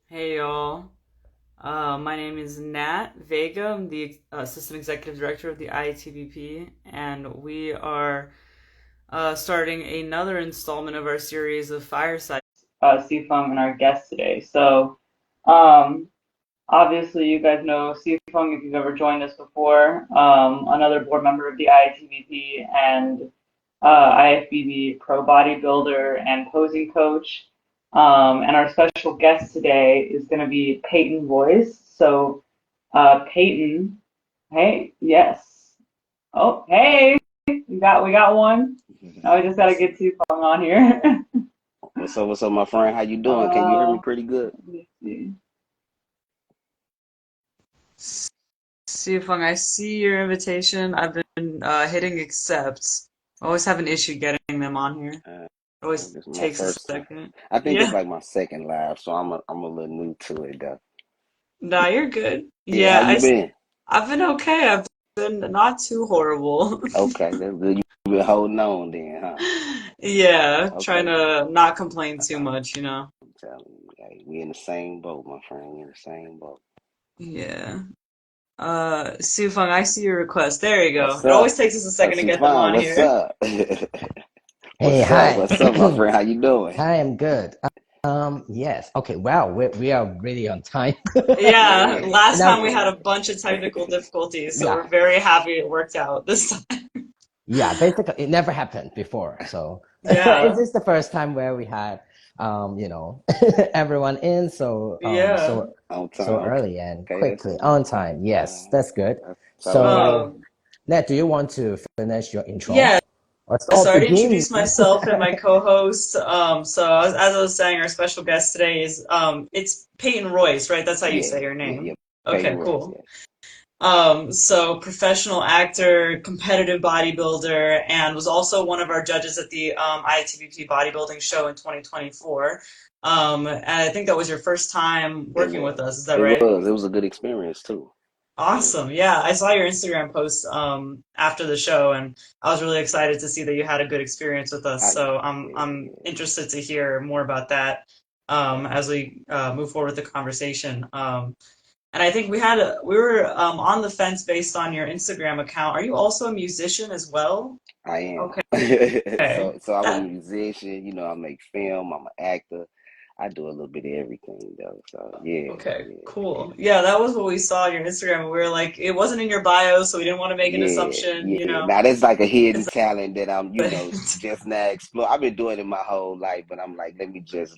Hey y'all. My name is Nat Vega. I'm the Assistant Executive Director of the IATBP, and we are starting another installment of our series of Fireside. Sifeng and our guest today. Um, Obviously, you guys know Sifeng if you've ever joined us before, another board member of the IATBP and IFBB pro bodybuilder and posing coach. And our special guest today is going to be Payton Royce. Payton, hey, yes. Oh, hey, we got one. Now we just got to get Sifeng on here. What's up, my friend? How you doing? Can you hear me uh, pretty good? Let me see. Sifeng, I see your invitation. I've been hitting accept. I always have an issue getting them on here. Uh, Always this is my takes a first time. second. I think this is Yeah. like my second live, so I'm a little new to it though. Nah, you're good. Yeah, how Yeah, you been? I've been okay. I've been not too horrible. Okay, that's good. You been holding on then, huh? Yeah, trying Okay, to not complain too I'm much. telling you, hey, we in the same boat, my friend. We in the same boat. Yeah. Sufeng, I see your request. There you go. What's It always up? takes us a second to get them Sufan, on what's here. up? Hey, What's up? hi. What's up, my friend? How you doing? Hi, I'm good. Yes. Okay. Wow. We are really on time. Yeah, Yeah, last time we Now, had a bunch of technical difficulties, so we're yeah, very happy it worked out this time. yeah. Basically, it never happened before. So it's Yeah, just the first time where we had, everyone in yeah. on so time. early and Okay, that's quickly on time. Yes, uh, that's good. that's all right. So, Um, Nat, do you want to finish your intro? yeah, Let's so all I already begin. introduced myself and my co-host. As I was saying, our special guest today is it's Peyton Royce, right? That's how you say Yeah, your yeah, name. yeah. Payton Okay, Royce, cool. yeah. So professional actor, competitive bodybuilder, and was also one of our judges at the IATBP bodybuilding show in 2024. And I think that was your first time It working with was. us. Is that It right? was. It was a good experience too. Yeah. Awesome. Yeah, I saw your Instagram post after the show and I was really excited to see that you had a good experience with us. So Yeah, I'm yeah. interested to hear more about that as we move forward with the conversation. And I think we were on the fence based on your Instagram account. Are you also a musician as well? I am. Okay. So I'm a That musician, I make film, I'm an actor. I do a little bit of everything though. So yeah, okay, yeah, cool. yeah. Yeah, that was what we saw on your Instagram. We were like, it wasn't in your bio, so we didn't want to make an Yeah, assumption, yeah. Now that's like a hidden It's talent that I'm, like, just now explore. I've been doing it my whole life, but I'm like, let me just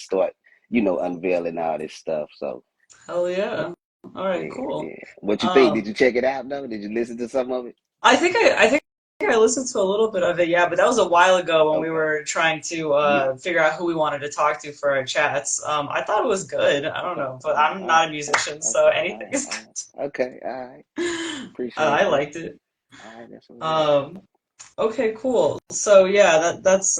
start, unveiling all this stuff. So hell yeah. All right, yeah, cool. yeah. What you think? Did Um, you check it out though? Did you listen to some of it? I think I listened to a little bit of it, yeah, but that was a while ago when we Okay. were trying to Yeah. figure out who we wanted to talk to for our chats. I thought it was good. I don't Okay. know, but I'm All right. not a musician, so Okay. anything is All right. Okay. All right. good. Appreciate I that. liked it. All right. That's what's up. Um, okay, cool. So yeah, that's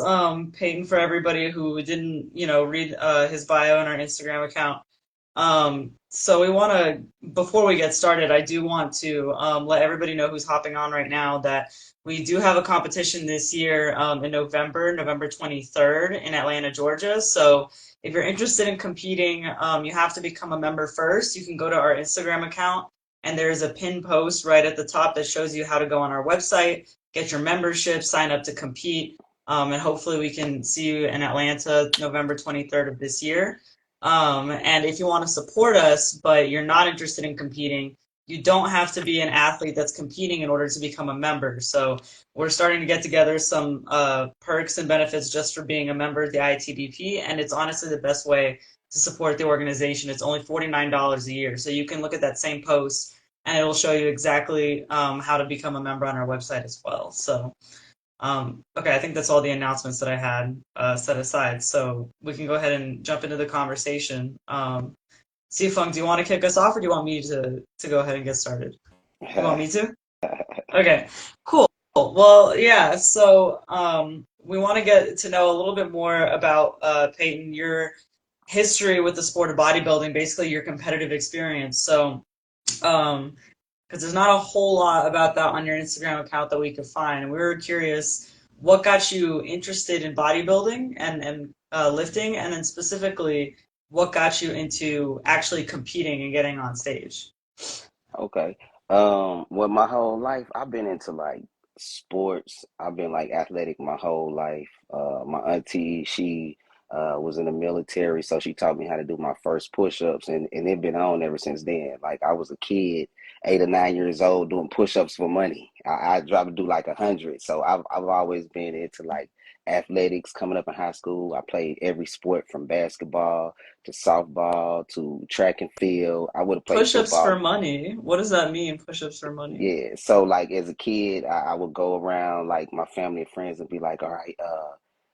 Peyton for everybody who didn't, read his bio on our Instagram account. So we want to, before we get started, I do want to let everybody know who's hopping on right now that we do have a competition this year in November 23rd in Atlanta, Georgia. So if you're interested in competing, you have to become a member first. You can go to our Instagram account and there's a pinned post right at the top that shows you how to go on our website, get your membership, sign up to compete, and hopefully we can see you in Atlanta November 23rd of this year. And if you want to support us, but you're not interested in competing, you don't have to be an athlete that's competing in order to become a member. So we're starting to get together some perks and benefits just for being a member of the IATBP, and it's honestly the best way to support the organization. It's only $49 a year. So you can look at that same post and it'll show you exactly how to become a member on our website as well. So okay, I think that's all the announcements that I had set aside. So we can go ahead and jump into the conversation. Sifeng, do you want to kick us off, or do you want me to go ahead and get started? You want me to? Okay, cool. Well, yeah. So we want to get to know a little bit more about Peyton, your history with the sport of bodybuilding, basically your competitive experience. So um, because there's not a whole lot about that on your Instagram account that we could find. And we were curious what got you interested in bodybuilding and lifting, and then specifically what got you into actually competing and getting on stage? Okay. Well, my whole life I've been into like sports. I've been like athletic my whole life. My auntie, she was in the military, so she taught me how to do my first push-ups, and it been on ever since then. Like I was a kid, 8 or 9 years old, doing push-ups for money. I tried to do like 100. So I've always been into like athletics. Coming up in high school, I played every sport from basketball to softball to track and field. I would have played Push-ups for football. money. What does that mean, push-ups for money? Yeah, so like as a kid, I would go around like my family and friends and be like, all right,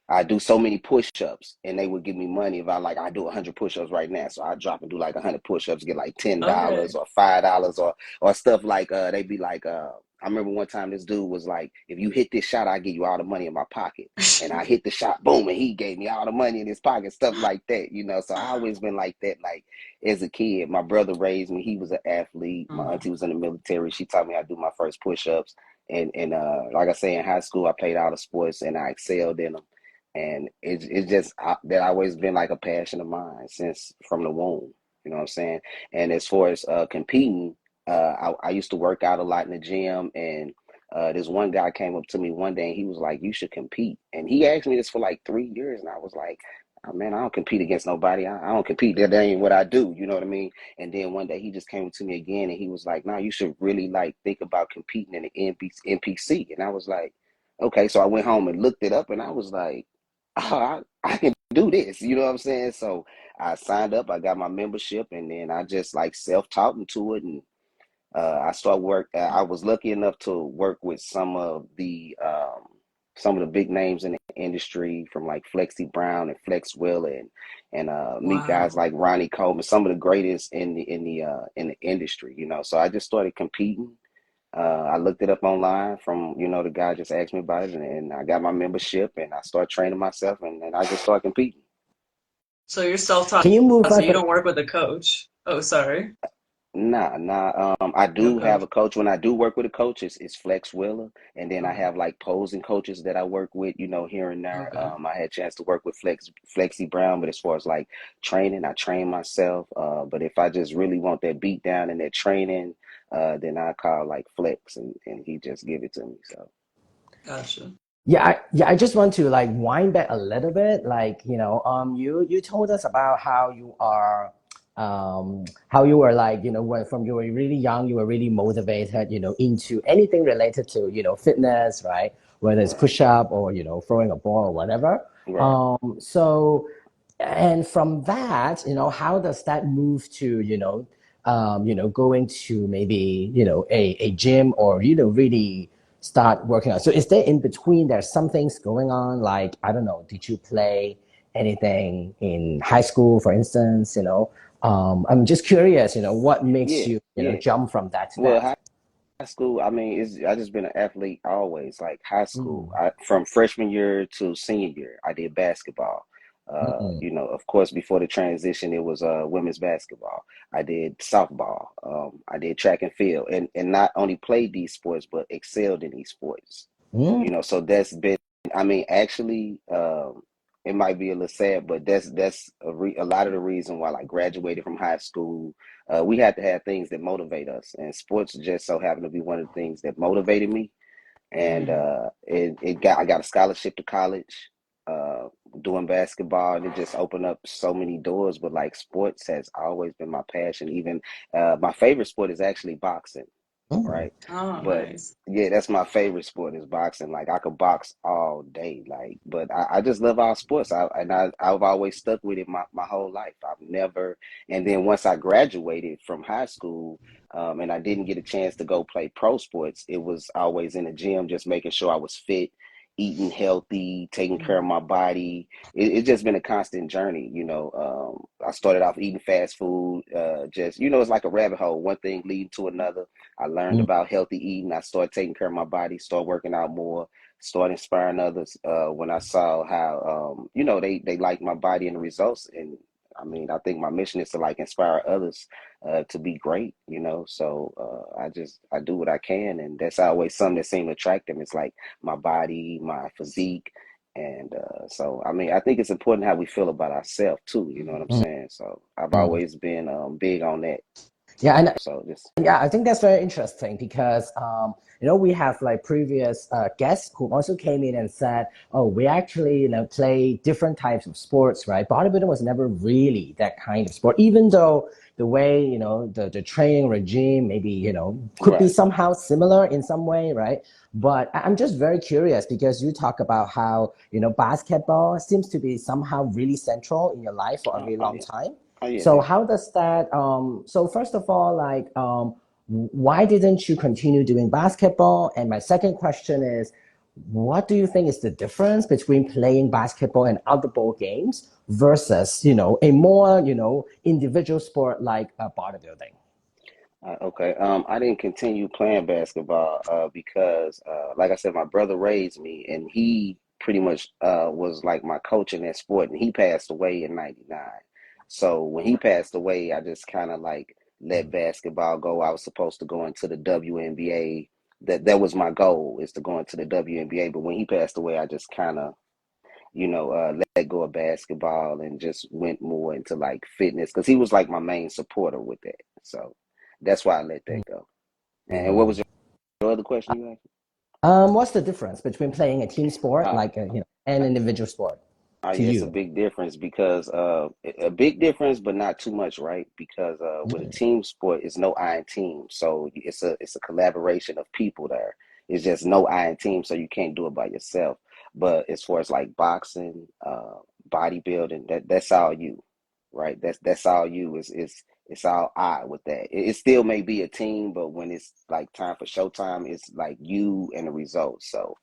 I do so many push-ups, and they would give me money if I do 100 push-ups right now. So I drop and do like 100 push-ups, get like $10 Okay. or $5 or stuff like they'd be like I remember one time this dude was like, if you hit this shot, I give you all the money in my pocket. And I hit the shot, boom, and he gave me all the money in his pocket, stuff like that, you know. So I always been like that, like as a kid. My brother raised me. He was an athlete. My Uh-huh. auntie was in the military. She taught me how to do my first push-ups. And like I say, in high school, I played all the sports and I excelled in them. And it's just that always been like a passion of mine since from the womb. You know what I'm saying? And as far as competing, I used to work out a lot in the gym, and this one guy came up to me one day and he was like, "You should compete." And he asked me this for like 3 years, and I was like, "Oh, man, I don't compete against nobody. I don't compete. That ain't what I do." You know what I mean? And then one day he just came to me again and he was like, "No, you should really like think about competing in the NPC." And I was like, "Okay." So I went home and looked it up, and I was like, "Oh, I can do this." You know what I'm saying? So I signed up. I got my membership, and then I just like self-taught into it, and I started work. I was lucky enough to work with some of the big names in the industry, from like Flexi Brown and Flex Wheeler, and meet guys Wow. like Ronnie Coleman, some of the greatest in the industry. You know, so I just started competing. I looked it up online from the guy just asked me about it, and I got my membership, and I started training myself, and I just started competing. So you're self-taught, Can you move so us? you don't work with a coach. Oh, sorry. Nah, nah. I No do have coach. a coach. When I do work with a coach, it's Flex Wheeler, and then I Uh-huh. have like posing coaches that I work with, here and there. Okay. I had a chance to work with Flexi Brown, but as far as like training, I train myself. But if I just really want that beat down and that training, then I call like Flex, and he just give it to me. So Gotcha. Yeah, I just want to like wind back a little bit. Like, you told us about how you were like, when you were really young, you were really motivated, into anything related to, fitness, right? Whether it's right, push up or, throwing a ball or whatever. right. So, and from that, how does that move to, going to maybe, a gym or, really start working out? So is there in between there's some things going on? Like, I don't know, did you play anything in high school, for instance? I'm just curious, what makes Yeah, you, yeah. jump from that to Well, that? high school, I mean, I just been an athlete always. Like high school, Mm, from freshman year to senior year, I did basketball. mm, Of course, before the transition, it was women's basketball. I did softball. I did track and field, and not only played these sports, but excelled in these sports. mm, So that's been. I mean, actually, it might be a little sad, but that's a lot of the reason why I graduated from high school. We had to have things that motivate us, and sports just so happened to be one of the things that motivated me. And Mm-hmm. I got a scholarship to college, uh, doing basketball, and it just opened up so many doors. But like sports has always been my passion. Even my favorite sport is actually boxing, mm. right? Oh, But nice. yeah, that's my favorite sport is boxing. Like I could box all day. Like, but I just love all sports. I've always stuck with it my whole life. I've never. And then once I graduated from high school, and I didn't get a chance to go play pro sports, it was always in the gym, just making sure I was fit, eating healthy, taking care of Mm-hmm. my body. It's just been a constant journey. I started off eating fast food. Just it's like a rabbit hole. One thing leading to another. I learned Mm. about healthy eating. I started taking care of my body, started working out more, started inspiring others when I saw how they liked my body and the results. And I mean, I think my mission is to like inspire others to be great. So I do what I can, and that's always something that seemed to attract them. It's like my body, my physique, And so, I mean, I think it's important how we feel about ourselves too. You know what I'm saying? So I've Mm. always been big on that. Yeah, and So just yeah, I think that's very interesting because we have like previous guests who also came in and said, "Oh, we actually play different types of sports, right? Bodybuilding was never really that kind of sport, even though the way the training regime maybe could be right. somehow similar in some way, right? But I'm just very curious because you talk about how basketball seems to be somehow really central in your life for a really Oh long yeah. time. Oh yeah. So how does that so first of all, like why didn't you continue doing basketball? And my second question is, what do you think is the difference between playing basketball and other ball games versus, a more, individual sport like bodybuilding? Okay. I didn't continue playing basketball because, like I said, my brother raised me, and he pretty much was like my coach in that sport, and he passed away in '99. So when he passed away, I just kind of like let basketball go. I was supposed to go into the WNBA. That was my goal, is to go into the WNBA. But when he passed away, I just kind of let go of basketball and just went more into like fitness because he was like my main supporter with that. So that's why I let that go. And what was Mm. your other question you asked? What's the difference between playing a team sport Uh, like and an individual sport to yeah, it's a you? big difference because a big difference, but not too much, right? Because with a Mm. team sport, it's no I in team, so it's a collaboration of people there. It's just no I in team, so you can't do it by yourself. But as far as like boxing, bodybuilding, that's all you, right? That's all you. It's all I with that. It still may be a team, but when it's like time for showtime, it's like you and the results. So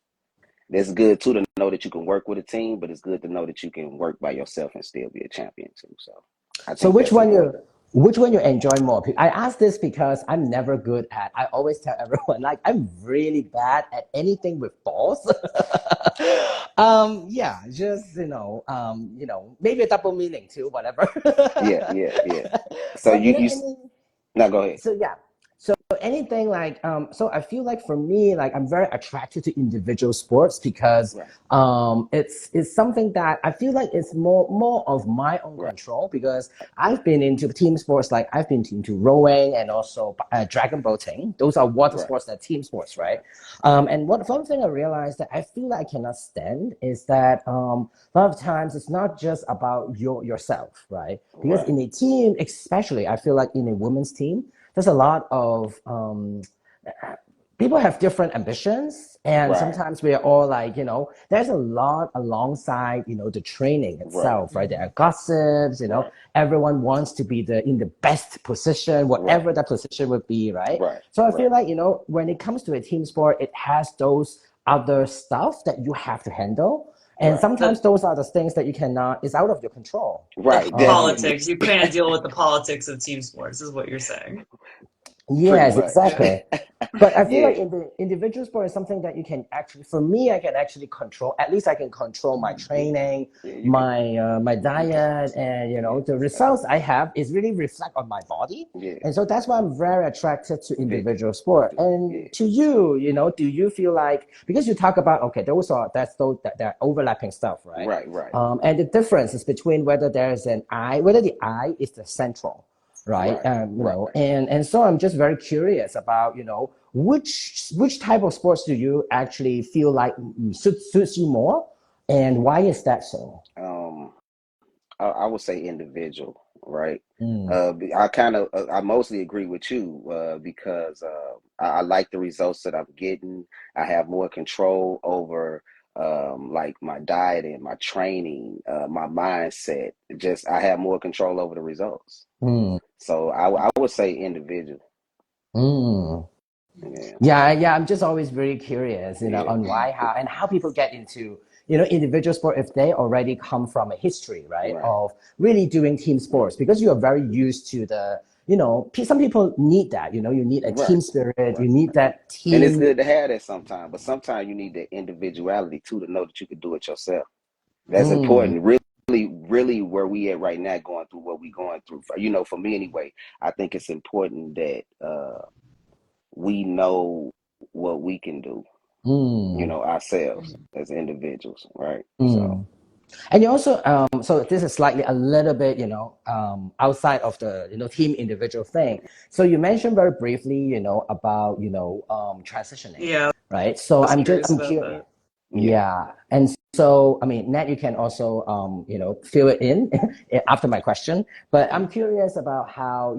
it's good too to know that you can work with a team, but it's good to know that you can work by yourself and still be a champion too. So I So think that's important. which one you enjoy more? I ask this because I'm never good at. I always tell everyone like I'm really bad at anything with balls. Yeah, just maybe a double meaning too, whatever. Yeah, yeah, yeah. So But you you any now go ahead. so yeah, so anything like so I feel like for me, like I'm very attracted to individual sports because Right, it's something that I feel like it's more of my own right, control because I've been into team sports, like I've been into rowing and also dragon boating. Those are water right, sports, that team sports, right? right, And one thing I realized that I feel like I cannot stand is that a lot of times it's not just about yourself, right? Because right, in a team, especially I feel like in a women's team, there's a lot of people have different ambitions, and right, sometimes we are all like there's a lot alongside the training right, itself, right? There are gossips, right, everyone wants to be in the best position, right, whatever that position would be, right? right, So I feel right, like when it comes to a team sport, it has those other stuff that you have to handle, and right, The sometimes those are the things that you cannot, is out of your control. the right. Definitely, politics. You can't deal with the politics of team sports, is what you're saying. pretty Yes, much. Yeah. exactly. But I feel Yeah, like in the individual sport is something that you can actually, for me, I can actually control. At least I can control my yeah, training, yeah. You can. my diet, and Yeah, the results I have is really reflect on my body. yeah. And so that's why I'm very attracted to Victor. individual sport. Yeah, And to you, do you feel like, because you talk about, okay, those that they're overlapping stuff, right? right, right, And the difference is between whether there's an eye, whether the eye is the central, right? right, right. And so I'm just very curious about which type of sports do you actually feel like suits you more, and why is that so? Um, I would say individual, right? Mm. I mostly agree with you because I like the results that I'm getting. I have more control over like my diet and my training, my mindset. Just I have more control over the results. Mm. So I would say individual. Mm. Yeah, Yeah, I'm just always very curious, yeah, on why, how, and how people get into, individual sport if they already come from a history, right, right, of really doing team mm, sports because you are very used to some people need that, you need a right, team spirit, right. you need that And it's team. good to have that sometimes, but sometimes you need that individuality too to know that you can do it yourself. That's Mm. important. Really, where we at right now, going through what we going through. For me anyway, I think it's important that we know what we can do. Mm, ourselves as individuals, right? So mm. And you also, so this is slightly a little bit, outside of the, team individual thing. So you mentioned very briefly, about, transitioning, Yeah, I right? So was curious I'm about curious. that. yeah. Yeah. And so, I mean, Nat, you can also, fill it in after my question, but I'm curious about how,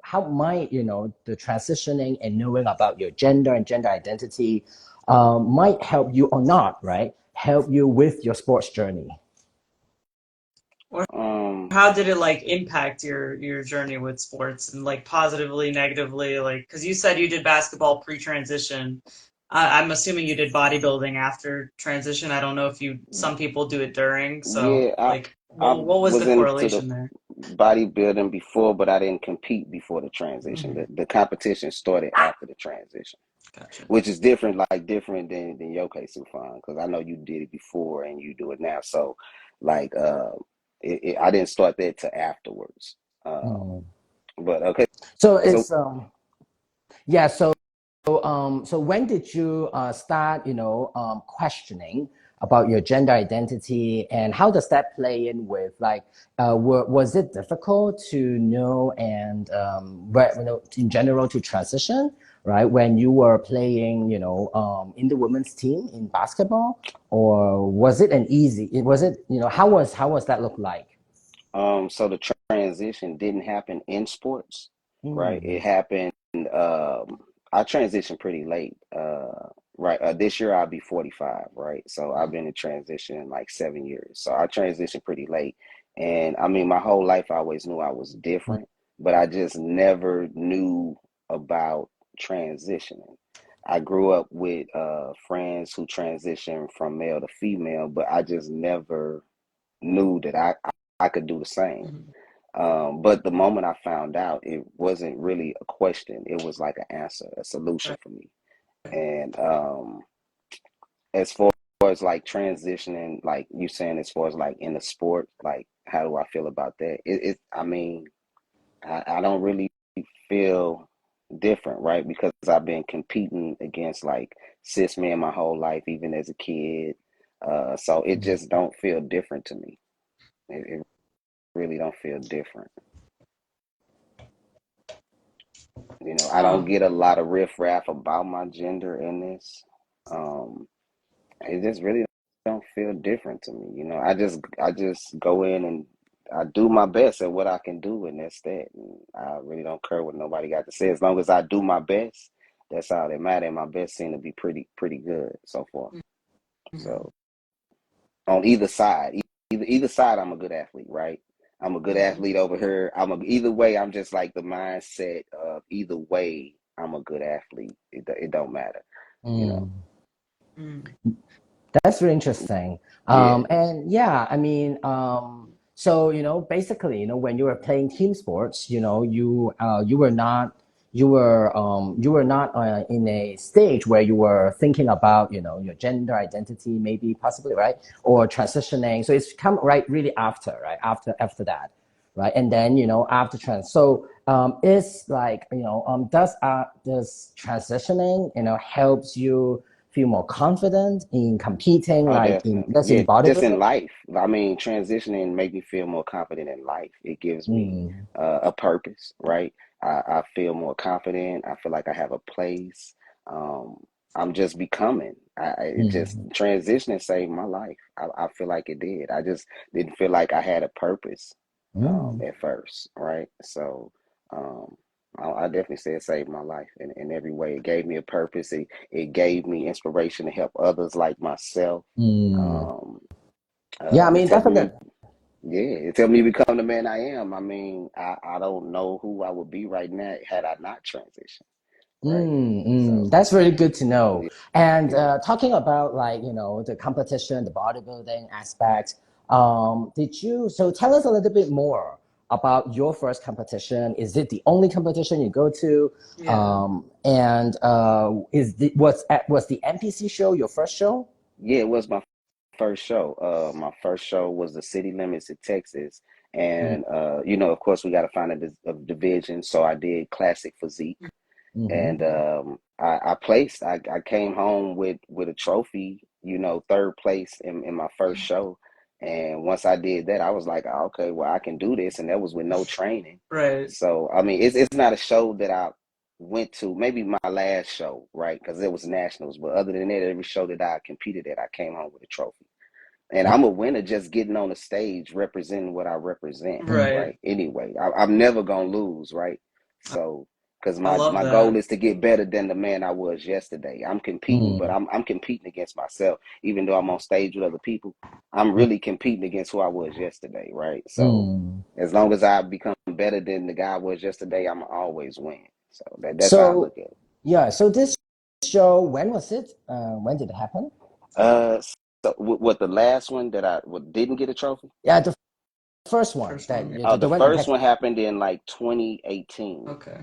how might, the transitioning and knowing about your gender and gender identity, might help you or not, right? Help you with your sports journey. Or Um, how did it like impact your journey with sports and like positively, negatively? Like, because you said you did basketball pre-transition. I'm assuming you did bodybuilding after transition. I don't know if some people do it during. So, yeah, like, I what was was the into the correlation there? bodybuilding before, but I didn't compete before the transition. Hmm. The competition started after the transition, Gotcha. which is different, like different than your case, Sufan, because I know you did it before and you do it now. So, like, I didn't start that till afterwards. Mm. But okay, So so it's yeah. So when did you start, questioning about your gender identity, and how does that play in with like, was it difficult to know and in general to transition, right? When you were playing, in the women's team in basketball, or was it an easy? It was it, how was that look like? so the transition didn't happen in sports, right? It Mm, happened. I transitioned pretty late. Right. This year I'll be 45, right? So I've been in transition like 7 years. So I transitioned pretty late. And I mean, my whole life I always knew I was mm, different, but I just never knew about transitioning. I grew up with friends who transitioned from male to female, but I just never knew that I could do the same. Hmm. But the moment I found out, it wasn't really a question. It was like an answer, a solution Right. for me. And as far as like transitioning, like you saying, as far as like in the sport, like how do I feel about that? I mean, I don't really feel different, right? Because I've been competing against like cis men my whole life, even as a kid. So it mm, just don't feel different to me. It really don't feel different. I don't Um, get a lot of riffraff about my gender in this. Um, it just really don't feel different to me. I just go in and I do my best at what I can do, and that's that. And I really don't care what nobody got to say. As long as I do my best, that's all that matters. And my best seem to be pretty good so far. mhm. So on either side, either side, I'm a good athlete, right? I'm a good Mhm. athlete over here. Either way. I'm just like the mindset of either way. I'm a good athlete. It don't matter, you know. mm. Mm. That's really interesting. Yeah, And yeah, I mean, so basically, when you were playing team sports, you were not in a stage where you were thinking about your gender identity, maybe possibly, right, or transitioning. So it's come right really after, right, after that, right, and then after trans. So it's like does transitioning helps you feel more confident in competing, oh, like in, definitely. let's say, Yeah, in just in bodybuilding? life. I mean, transitioning make me feel more confident in life. It gives me Mm, a purpose, right? I feel more confident. I feel like I have a place. Um, I'm just becoming. It just mm, transitioning saved my life. I feel like it did. I just didn't feel like I had a purpose mm. at first, right? So um, I definitely say it saved my life in every way. It gave me a purpose. It gave me inspiration to help others like myself. Mm. Um, Yeah, I it's mean, helped me, definitely. yeah, it's helped me become the man I am. I mean, I don't know who I would be right now had I not transitioned, right? So, That's really good to know. yeah, And yeah. talking about, like, the competition, the bodybuilding aspect, so tell us a little bit more about your first competition. Is it the only competition you go to? Yeah. And was the NPC show your first show? Yeah, it was my first show. My first show was the city limits of Texas. Mm, And, of course, we got to find a division. So I did classic physique. Mm-hmm. and I placed. I came home with a trophy, third place in my first show. And once I did that, I was like, "Oh, okay, well, I can do this," and that was with no training. Right. So I mean, it's not a show that I went to. Maybe my last show, right? Because it was nationals. But other than that, every show that I competed at, I came home with a trophy. And I'm a winner just getting on the stage representing what I represent, Right. right? Anyway, I'm never gonna lose, right? So, because I love my that. goal is to get better than the man I was yesterday. I'm competing, but Mm. I'm competing against myself, even though I'm on stage with other people. I'm really competing against who I was yesterday, right? So, Mm. as long as I become better than the guy I was yesterday, I'm always win. So that's how I So look at it. yeah, so this show, when was it? When did it happen? Uh, so what the last one that I didn't get a trophy? Yeah, the first one First that one. the The one you first had. one happened in like 2018. Okay.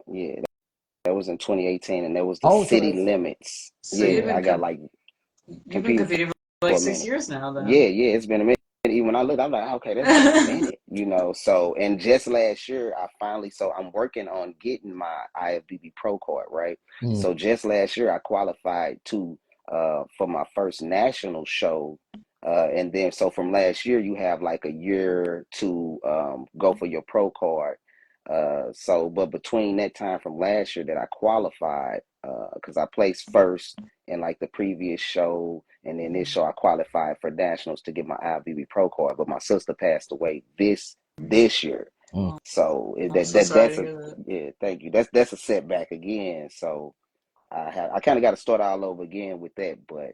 Yeah, that was in 2018, and that was the Oh, so city it's limits. So Yeah, I got like you've been competed competing for for like a six minute. years now then. Yeah, it's been a minute. Even when I looked, I'm like, okay, that's been a minute. So, and just last year, so I'm working on getting my IFBB Pro card, right? mm, So just last year, I qualified for my first national show. And then, so from last year, you have like a year to go for your pro card. But between that time from last year that I qualified, because I placed first in like the previous show, and then this show I qualified for nationals to get my IFBB Pro card. But my sister passed away this year, mm. so I'm so sorry to that's a hear that. yeah. Thank you. That's a setback again. So I kind of got to start all over again with that. But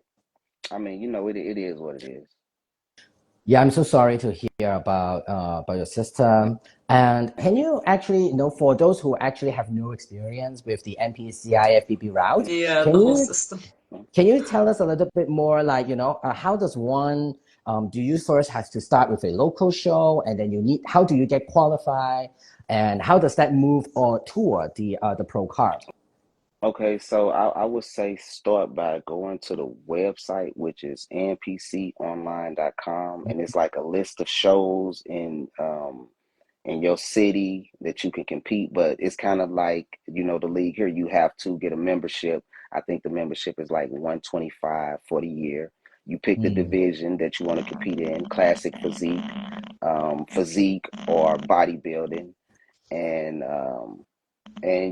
I mean, it is what it is. Yeah, I'm so sorry to hear about your sister. And can you actually, for those who actually have no experience with the NPCI FBB route, Yeah, the can whole you system. can you tell us a little bit more, like, how does one, do you first have to start with a local show, and then how do you get qualified, and how does that move or toward the pro card? Okay, so I would say start by going to the website, which is npconline.com, and it's like a list of shows in your city that you can compete. But it's kind of like, the league here, you have to get a membership. I think the membership is like 125 for the year. You pick the Mm, division that you want to compete in, classic physique or bodybuilding, and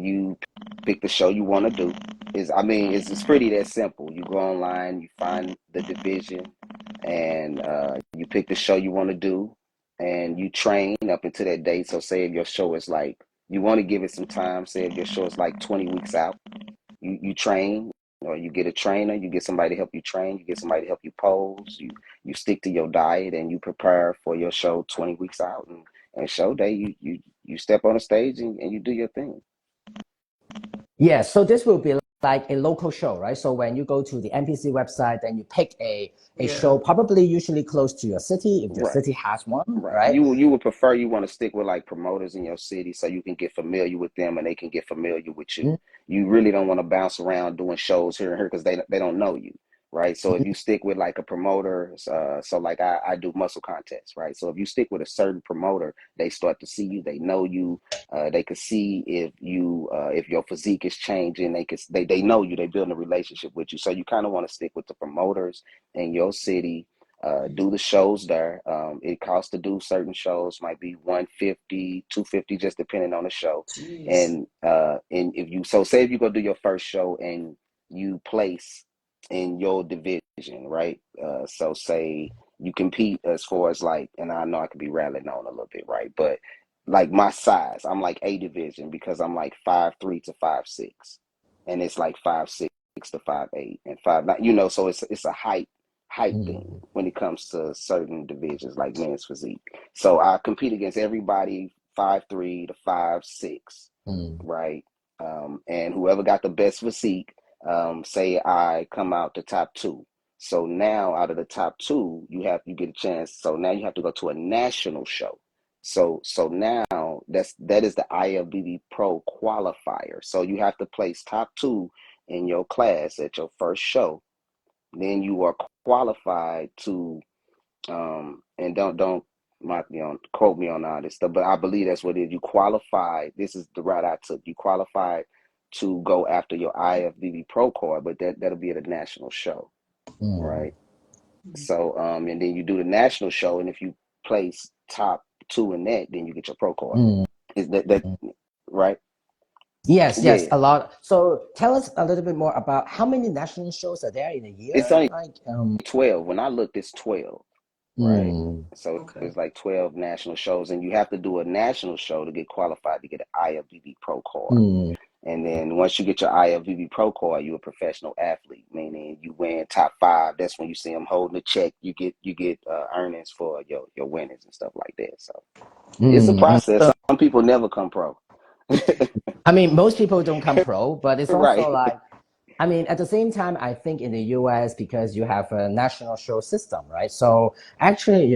you pick the show you want to do. It's pretty that simple. You go online, you find the division, and you pick the show you want to do, and you train up until that date. So say if your show is like, you want to give it some time. Say if your show is like 20 weeks out, you train, or you get a trainer, you get somebody to help you train, you get somebody to help you pose, you stick to your diet, and you prepare for your show 20 weeks out, and show day you step on the stage, and you do your thing. yeah, so this will be like a local show, right? So when you go to the NPC website, then you pick a Yeah. show, probably usually close to your city, if your Right. city has one, Right. right? You would prefer, you want to stick with like promoters in your city so you can get familiar with them and they can get familiar with you. Mm, You really don't want to bounce around doing shows here and here because they don't know you, right? So if you stick with like a promoter, so like I do muscle contests, right? So if you stick with a certain promoter, they start to see you, they know you, they can see if your physique is changing, they know you, they build a relationship with you. So you kind of want to stick with the promoters in your city, do the shows there. It costs to do certain shows, might be 150, 250, just depending on the show. Jeez. And if you, so say if you go do your first show and you place in your division, right? So say you compete as far as like, and I know I could be rattling on a little bit, right? But like my size, I'm like A division because I'm like 5'3" to 5'6", and it's like 5'6" to 5'8" and 5'9", so it's a height thing mm, when it comes to certain divisions like men's physique. So I compete against everybody 5'3" to 5'6", mm. right? And whoever got the best physique, say I come out the top two. So now out of the top two, you get a chance. So now you have to go to a national show. So now that is the IFBB Pro qualifier. So you have to place top two in your class at your first show. Then you are qualified to, and don't quote me on all this stuff, but I believe that's what it is. You qualify. This is the route I took. You qualified to go after your IFBB pro card, but that'll be at a national show, right? So and then you do the national show, and if you place top 2 in that, then you get your pro card. Is that right? Yes, Yeah, a lot. So tell us a little bit more about how many national shows are there in a it's year? only Like, 12. When I looked, it's 12, right? mm, So Okay. it's like 12 national shows, and you have to do a national show to get qualified to get an IFBB pro card. mm, And then once you get your IFBB pro card, you're a professional athlete, meaning you win top 5. That's when you see them holding the check. You get earnings for your winnings and stuff like that. So it's a mm. process. Some people never come pro. I mean, most people don't come pro, but it's also Right. like, I mean, at the same time, I think in the US, because you have a national show system, right? So actually,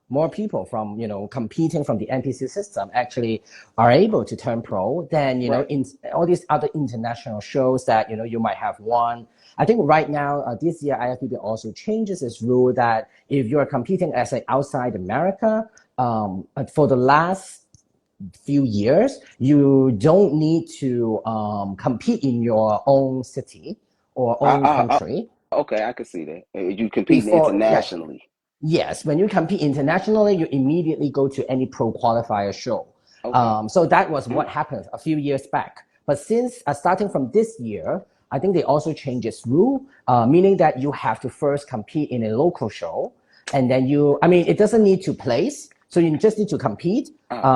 more people from, competing from the NPC system actually are able to turn pro than, Right. in all these other international shows that, you might have won. I think right now, this year, IFBB also changes its rule that if you're competing as like outside America, for the last few years, you don't need to compete in your own city or own I, country okay, I can see that. You competing before, yeah. internationally. Yes, when you compete internationally, you immediately go to any pro qualifier show. Okay. So that was what happened a few years back. But since starting from this year, I think they also changed its rule, meaning that you have to first compete in a local show, and then it doesn't need to place, so you just need to compete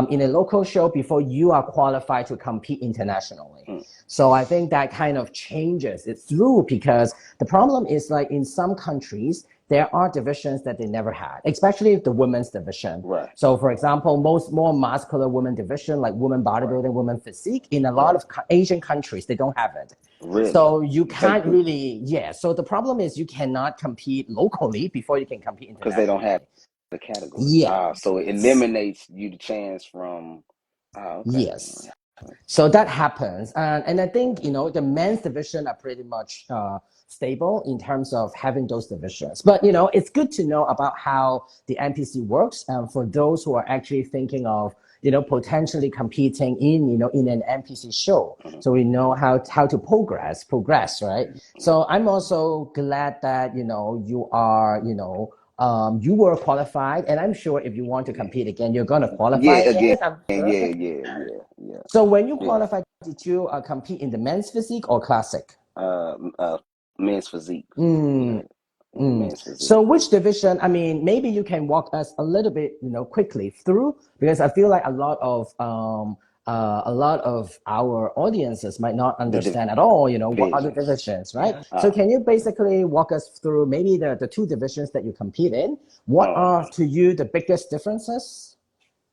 in a local show before you are qualified to compete internationally. So I think that kind of changes its rule, because the problem is, like, in some countries, there are divisions that they never had, especially the women's division. Right. So, for example, more muscular women division, like women bodybuilding, women physique, in a lot Right. of Asian countries, they don't have it. Really? So you can't really, So the problem is you cannot compete locally before you can compete Because they don't have internationally. the category. So it Yes. eliminates you the chance from. Okay. Yes. So that happens. And I think, the men's division are pretty much stable in terms of having those divisions. But, it's good to know about how the NPC works, for those who are actually thinking of, potentially competing in an NPC show. So we know how to progress, right? So I'm also glad that, you are, you were qualified, and I'm sure if you want to compete again, you're going to qualify Yeah, again, again. I'm sure. Yeah. So when you Yeah. qualified, did you compete in the men's physique or classic? Uh, uh, men's physique. Mm, Right. mm. Men's physique. So which division? I mean, maybe you can walk us a little bit, quickly through, because I feel like a lot of our audiences might not The understand at all, what other divisions. divisions, right? Yeah. So can you basically walk us through maybe the two divisions that you compete in? What Oh, are to you the biggest differences?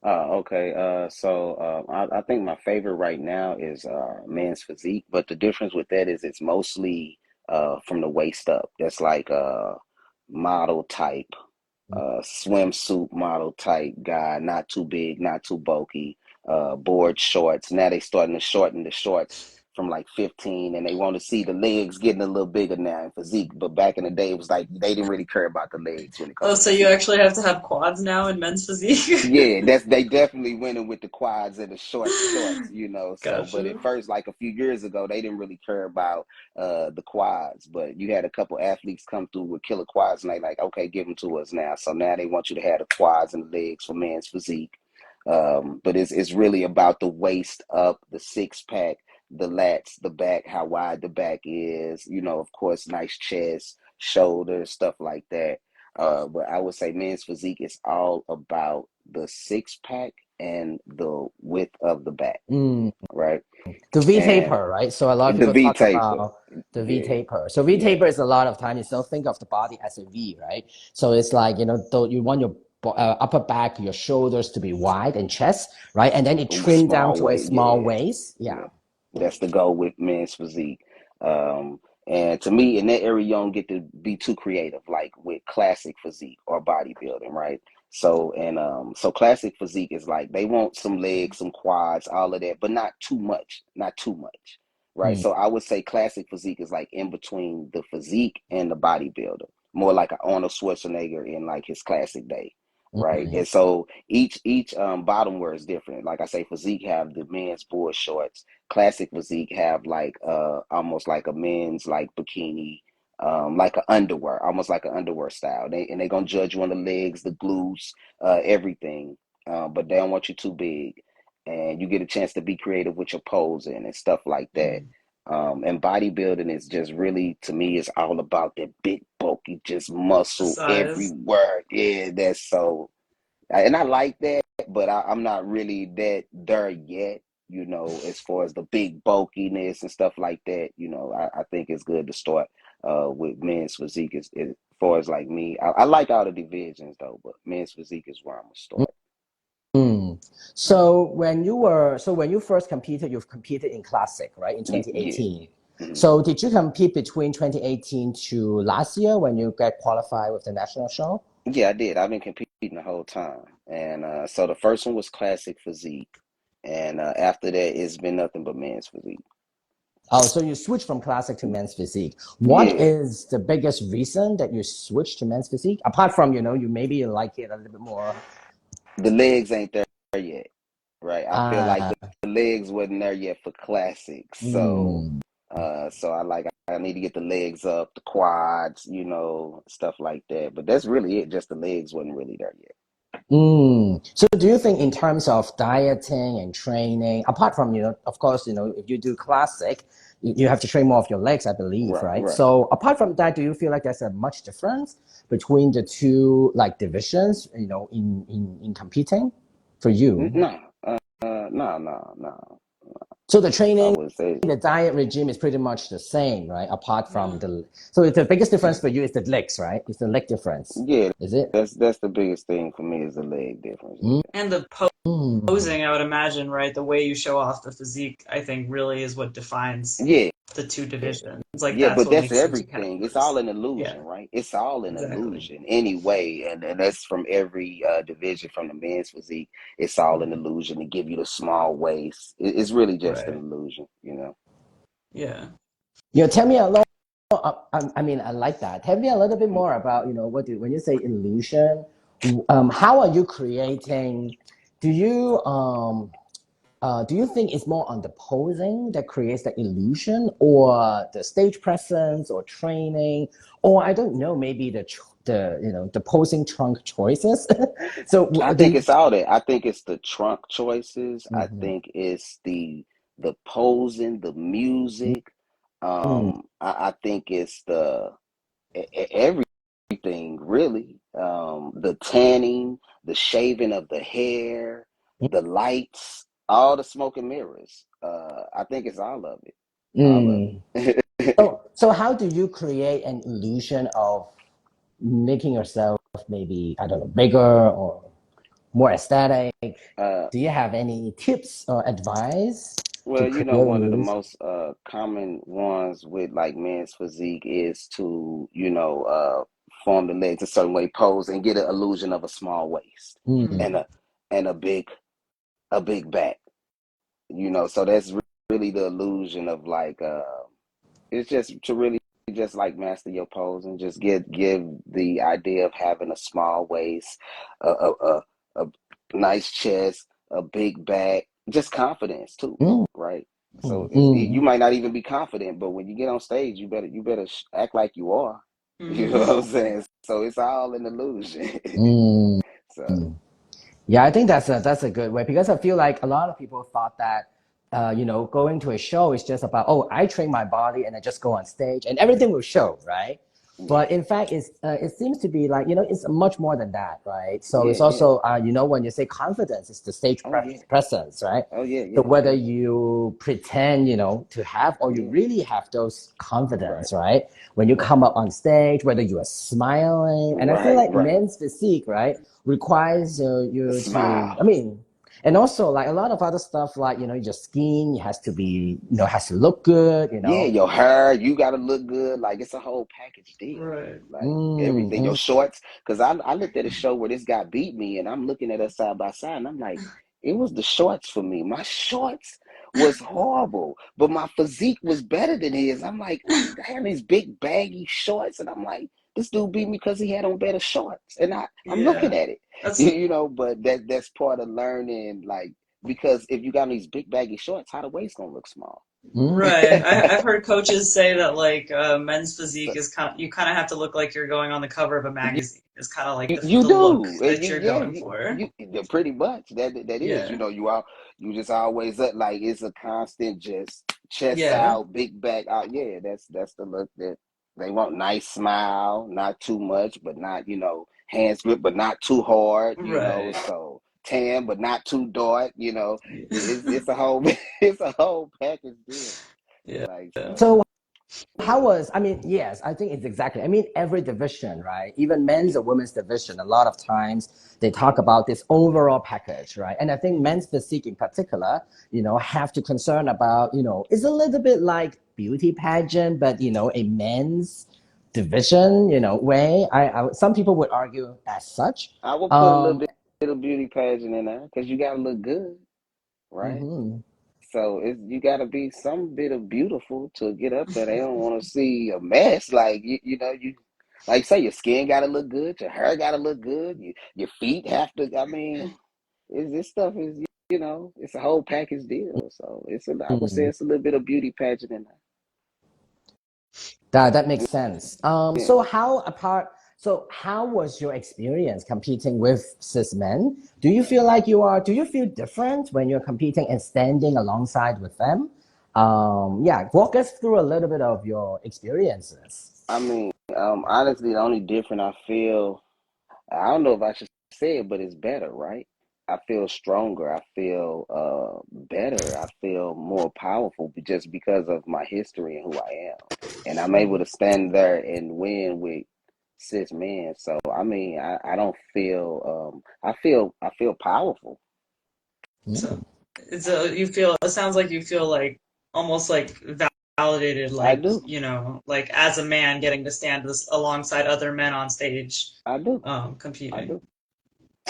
okay. I think my favorite right now is men's physique, but the difference with that is it's mostly from the waist up. That's like model type, swimsuit model type guy, not too big, not too bulky, board shorts. Now they starting to shorten the shorts from like 15, and they want to see the legs getting a little bigger now in physique. But back in the day, it was like they didn't really care about the legs when it Oh, comes to so you physique. actually have to have quads now in men's physique? Yeah, they definitely went in with the quads and the shorts. So, but Gotcha. at first, like a few years ago, they didn't really care about the quads. But you had a couple athletes come through with killer quads, and they like, okay, give them to us now. So now they want you to have the quads and the legs for men's physique. But it's really about the waist up, the six pack, the lats, the back, how wide the back is. Of course, nice chest, shoulders, stuff like that. But I would say men's physique is all about the six pack and the width of the back, Mm. right? The V And taper, right? So a lot of the people V talk taper, about the V yeah, taper. So V yeah, taper is a lot of time. You still think of the body as a V, right? So it's like, though you want your upper back, your shoulders to be wide and chest, right? And then it trim down small to a weight, small yeah, waist. Yeah. yeah. That's the goal with men's physique. And to me, in that area, you don't get to be too creative, like with classic physique or bodybuilding, right? So classic physique is like they want some legs, some quads, all of that, but not too much, right? Mm. So I would say classic physique is like in between the physique and the bodybuilder, more like an Arnold Schwarzenegger in like his classic day. right? And so each bottom wear is different. Like I say, physique have the men's board shorts. Classic physique have like almost like a men's like bikini, like an underwear, almost like an underwear style. They're gonna judge you on the legs, the glutes, everything. But they don't want you too big, and you get a chance to be creative with your posing and stuff like that. And bodybuilding is just really, to me, it's all about that big, bulky, just The muscle size. everywhere. Yeah, that's so, and I like that, but I'm not really that there yet, as far as the big bulkiness and stuff like that. I think it's good to start with men's physique as far as like me. I like all the divisions though, but men's physique is where I'm gonna start. Mm. So when you first competed, you've competed in classic, right? In Yeah. 2018. Mhm. So did you compete between 2018 to last year when you get qualified with the national show? Yeah, I did. I've been competing the whole time. And so the first one was classic physique. And after that, it's been nothing but men's physique. Oh, so you switched from classic to men's physique. What Yeah, is the biggest reason that you switched to men's physique? Apart from, you maybe like it a little bit more. the legs ain't there yet, right? I feel like Uh, the legs wasn't there yet for classic. So, mm. I need to get the legs up, the quads, stuff like that. But that's really it. Just the legs wasn't really there yet. So do you think in terms of dieting and training, apart from, of course, if you do classic, you have to train more of your legs, I believe, Right, right? right. So apart from that, do you feel like there's a much difference between the two like divisions, in competing for you? No, no, no, no. So the I training, would say, the diet regime is pretty much the same, right? Apart from Yeah. so the biggest difference for you is the legs, right? It's the leg difference. yeah, Is it? that's the biggest thing for me is the leg difference. And the Mm. posing, I would imagine, right? The way you show off the physique, I think, really is what defines Yeah, the two yeah, divisions. Like yeah. that's But what that's makes the two everything. It's all categories. an illusion, Yeah, right? It's all an exactly. illusion anyway, and that's from every division from the men's physique. It's all an Mhm. illusion to give you the small waist. It's really just an Right. illusion. Yeah. Tell me a little. I mean, I like that. Tell me a little bit more about when you say illusion. How are you creating? Do you do you think it's more on the posing that creates the illusion, or the stage presence, or training, or I don't know, maybe the posing trunk choices? So I do think you? it's all that. I think it's the trunk choices. I Mhm. think it's the posing, the music. Mm, I think it's everything really. The tanning, the shaving of the hair, the lights, all the smoke and mirrors. I think it's all of it. All of mm. it. So how do you create an illusion of making yourself maybe, I don't know, bigger or more aesthetic? uh, Do you have any tips or advice to well, create one an of the illusion? most common ones with like men's physique is to, form the legs a certain way, pose, and get an illusion of a small waist Mm, and a big back. So that's really the illusion of like it's just to really just like master your pose and just give the idea of having a small waist, a nice chest, a big back, just confidence too, mm, right? So mm, you mm, might not even be confident, but when you get on stage, you better act like you are. You know Hmm. what I'm saying? So it's all an illusion. mm, So mm. Yeah, I think that's a good way, because I feel like a lot of people thought that going to a show is just about, oh, I train my body and I just go on stage and everything will show, right? yeah, But in fact, it seems to be like, it's much more than that, right? So yeah, it's yeah. also when you say confidence, it's the stage Oh yeah. presence, right? Oh yeah, So yeah, whether yeah, you pretend, to have, or you yeah. really have those Right, confidence, right? When you right, come up on stage, whether you are smiling, and I feel right, like right. men's physique, right, requires The you to, I smile. mean, and also like a lot of other stuff, like your skin has to be, has to look good, Yeah, your hair, you gotta look good. Like it's a whole package deal. Right. Like Mm, everything. Your mm, shorts. Cause I looked at a show where this guy beat me and I'm looking at us side by side and I'm like, it was the shorts for me. My shorts was horrible, but my physique was better than his. I'm like, I had these big baggy shorts and I'm like, this dude beat me because he had on better shorts, and I'm looking Yeah. at it, That's you know. But that's part of learning, like, because if you got these big baggy shorts, how the waist gonna look small? right. I've heard coaches say that like men's So physique is you kind of have to look like you're going on the cover of a you, magazine. It's kind of like you the look do, and that you're going for. pretty much that is, you Yeah. know, you just always look like it's a constant just chest Yeah. out, big back out. Yeah, that's the look that they want. Nice smile, not too much, but not, you know, hands grip, but not too hard, you know. Right. So tan, but not too dark, you know. It's a whole it's a whole package deal. Yeah. Like, so So how was, I mean, yes, I think it's exactly, I mean, every division, right? Even men's or women's division, a lot of times they talk about this overall package, right? And I think men's physique in particular, have to concern about, it's a little bit like beauty pageant, but, a men's division, way. Some people would argue as such. I would put a little Um, bit of beauty pageant in there because you gotta look good, right? mhm. So you got to be some bit of beautiful to get up there. They don't want to see a mess. Like, you know, you like say your skin got to look good, your hair got to look good, your feet have to. I mean, this stuff is, you know, it's a whole package deal. So I would say Mm. it's a little bit of beauty pageant in That makes sense. there. So how was your experience competing with cis men? Do you feel different when you're competing and standing alongside with them? Yeah, walk us through a little bit of your experiences. I mean, honestly, the only difference I feel, I don't know if I should say it, but it's better, right? I feel stronger. I feel better. I feel more powerful just because of my history and who I am. And I'm able Mm. to stand there and win with cis men. So I mean, I don't feel I feel powerful. Mm, So it sounds like you feel like almost like validated, I like, do. like as a man getting to stand alongside other men on stage, I do. I competing. do.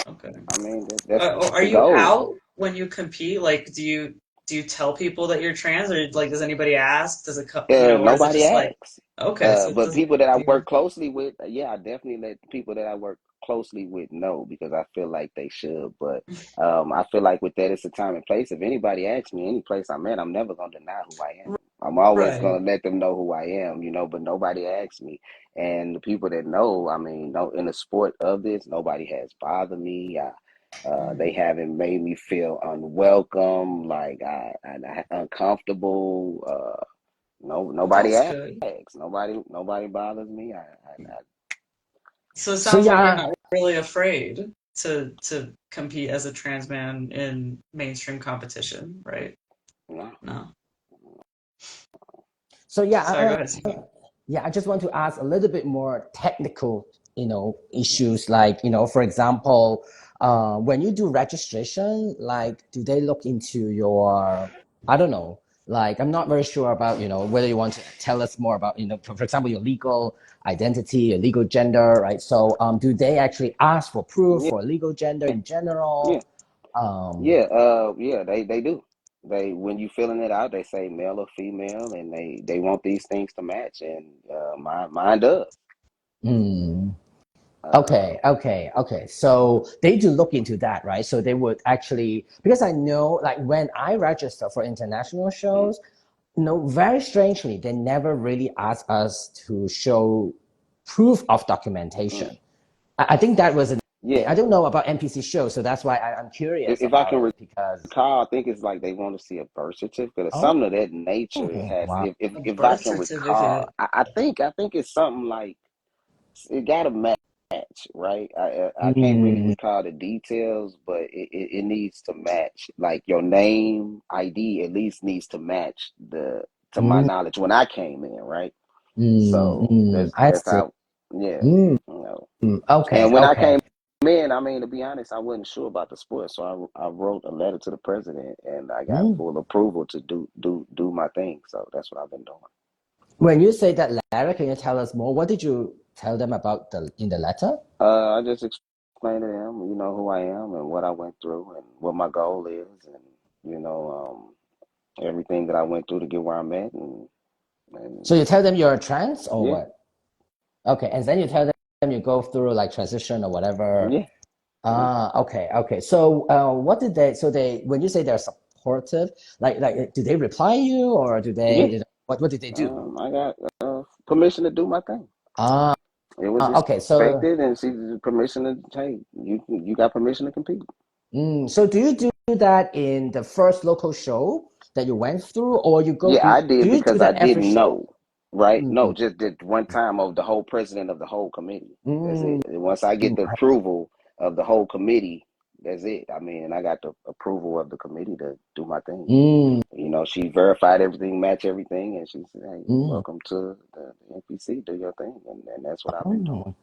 Okay. I mean, that's Are the you goal. out when you compete? Like, do you tell people that you're trans, or like does anybody ask? Does it come, or is it Nobody just like, asks. okay, so it But doesn't. people that I Yeah. work closely with, yeah, I definitely let people that I work closely with know because I feel like they should. But I feel like with that, it's a time and place. If anybody asks me any place I'm at, I'm never gonna deny who I am. I'm always Right. gonna let them know who I am, you know. But nobody asks me, and the people that know, I mean, no, in the sport of this, nobody has bothered me. They Mm. haven't made me feel unwelcome, like I uncomfortable. No, nobody That's asks. good. Nobody bothers me. So it So sounds like you're yeah, not really afraid to compete as a trans man in mainstream competition, right? No. No. so Sorry, go yeah, ahead, Steve. yeah, I just want to ask a little bit more technical, issues like, for example, when you do registration, like, do they look into your, I don't know, like, I'm not very sure about, whether you want to tell us more about, for example, your legal identity, your legal gender, right? So, do they actually ask for proof Yeah. for legal gender in Yeah. general? Um, Yeah. Yeah. They do. They when you filling it out, they say male or female, and they want these things to match, and mine does. hmm. Uh, Okay. So they do look into that, right? So they would actually, because I know, like, when I register for international mm, shows, very strangely, they never really ask us to show proof of mm. documentation. I think that was an, Yeah. I don't know about NPC shows, so that's why I'm curious If I about can it because, recall, I think it's like they want to see a birth certificate or oh, something of that nature. It has, wow. A if I birth can recall, certificate. I think it's something like it got to match, right? I can't really Mm, recall the details, but it needs to match. Like your name ID at least needs to match to my mm, knowledge when I came in, right? mm, So I that's see. how, yeah, Mm, you know. okay, And when I okay. came in, I mean, to be honest, I wasn't sure about the sport, so I wrote a letter to the president, and I got Mm. full approval to do my thing. So that's what I've been doing. When you say that letter, can you tell us more? What did you tell them about in the letter? I just explained to them, you know, who I am and what I went through and what my goal is, and you know, everything that I went through to get where I'm at, and So you tell them you're a trans or yeah, what? Okay, and then you tell them you go through like transition or whatever. Yeah. Okay. So, what did they? So they, when you say they're supportive, like, do they reply you or do they? Yeah. You know, what did they do? I got permission to do my thing. Ah, It was okay. So, expected, and she permission to, hey, you got permission to compete. so do you do that in the first local show that you went through, or Yeah, I do did you do because I that every didn't show? know, right? No, Mm, just did one time of the whole president of the whole committee. That's mm, it. And once I get the approval of the whole committee, that's it. I mean, I got the approval of the committee to do my thing. mm, You know, she verified everything, match everything, and she said, "Hey, mm. welcome to the NPC. Do your thing," and that's what I've been doing.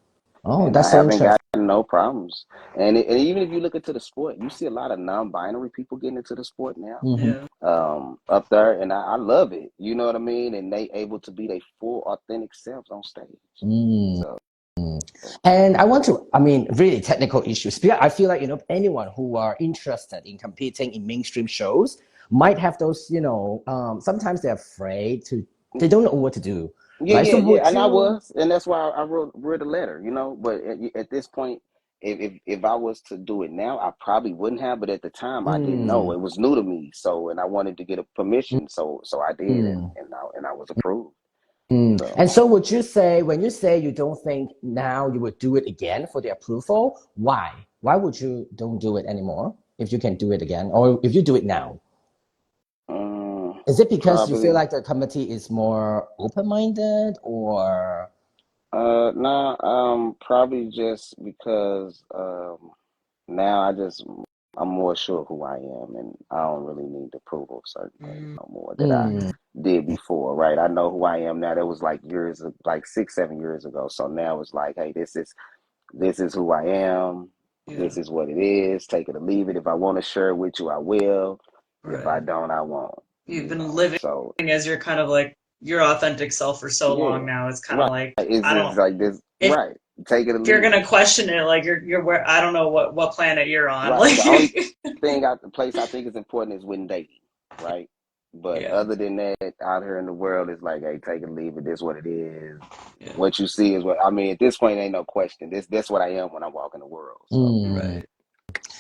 Oh, oh, And I that's so haven't interesting. gotten no problems. And even if you look into the sport, you see a lot of non-binary people getting into the sport now, Mm-hmm. Yeah. up there, and I love it. You know what I mean? And they able to be their full authentic selves on stage. Mm. So And I want to, I mean, really technical issues. Because I feel like, anyone who are interested in competing in mainstream shows might have those, sometimes they're afraid to, they don't know what to do, right? So yeah, would and I you, was, and that's why I wrote a letter. You know, but at this point, if I was to do it now, I probably wouldn't have. But at the time, I didn't know. mm, It was new to me. So, and I wanted to get a permission. So I did, mm, and I was approved. So. and so would you say, when you say you don't think now you would do it again for the approval, why? Why would you don't do it anymore if you can do it again, or if you do it now? Is it because you feel Probably. like the committee is more open-minded or? Nah, probably just because now I'm more sure who I am, and I don't really need the approval of certain things Mm. no more that I Mm, did before, right? I know who I am now. That was like like 6, 7 years ago. So now it's like, hey, this is who I am. Yeah. This is what it is. Take it or leave it. If I want to share it with you, I will. If I Right. don't, I won't. You've You been know. living So as your kind of like your authentic self for so yeah, long now. It's kind of right. like It's I just don't like this, if right? Take it or you're leave it. gonna question it, like you're where I don't know what planet you're on. Right. Like The only the place I think is important is when dating, right? But yeah, other than that, out here in the world, it's like, hey, take it or leave it. This what it is. yeah, What you see is what I mean. At this point, ain't no question. That's what I am when I walk in the world. So mm. right.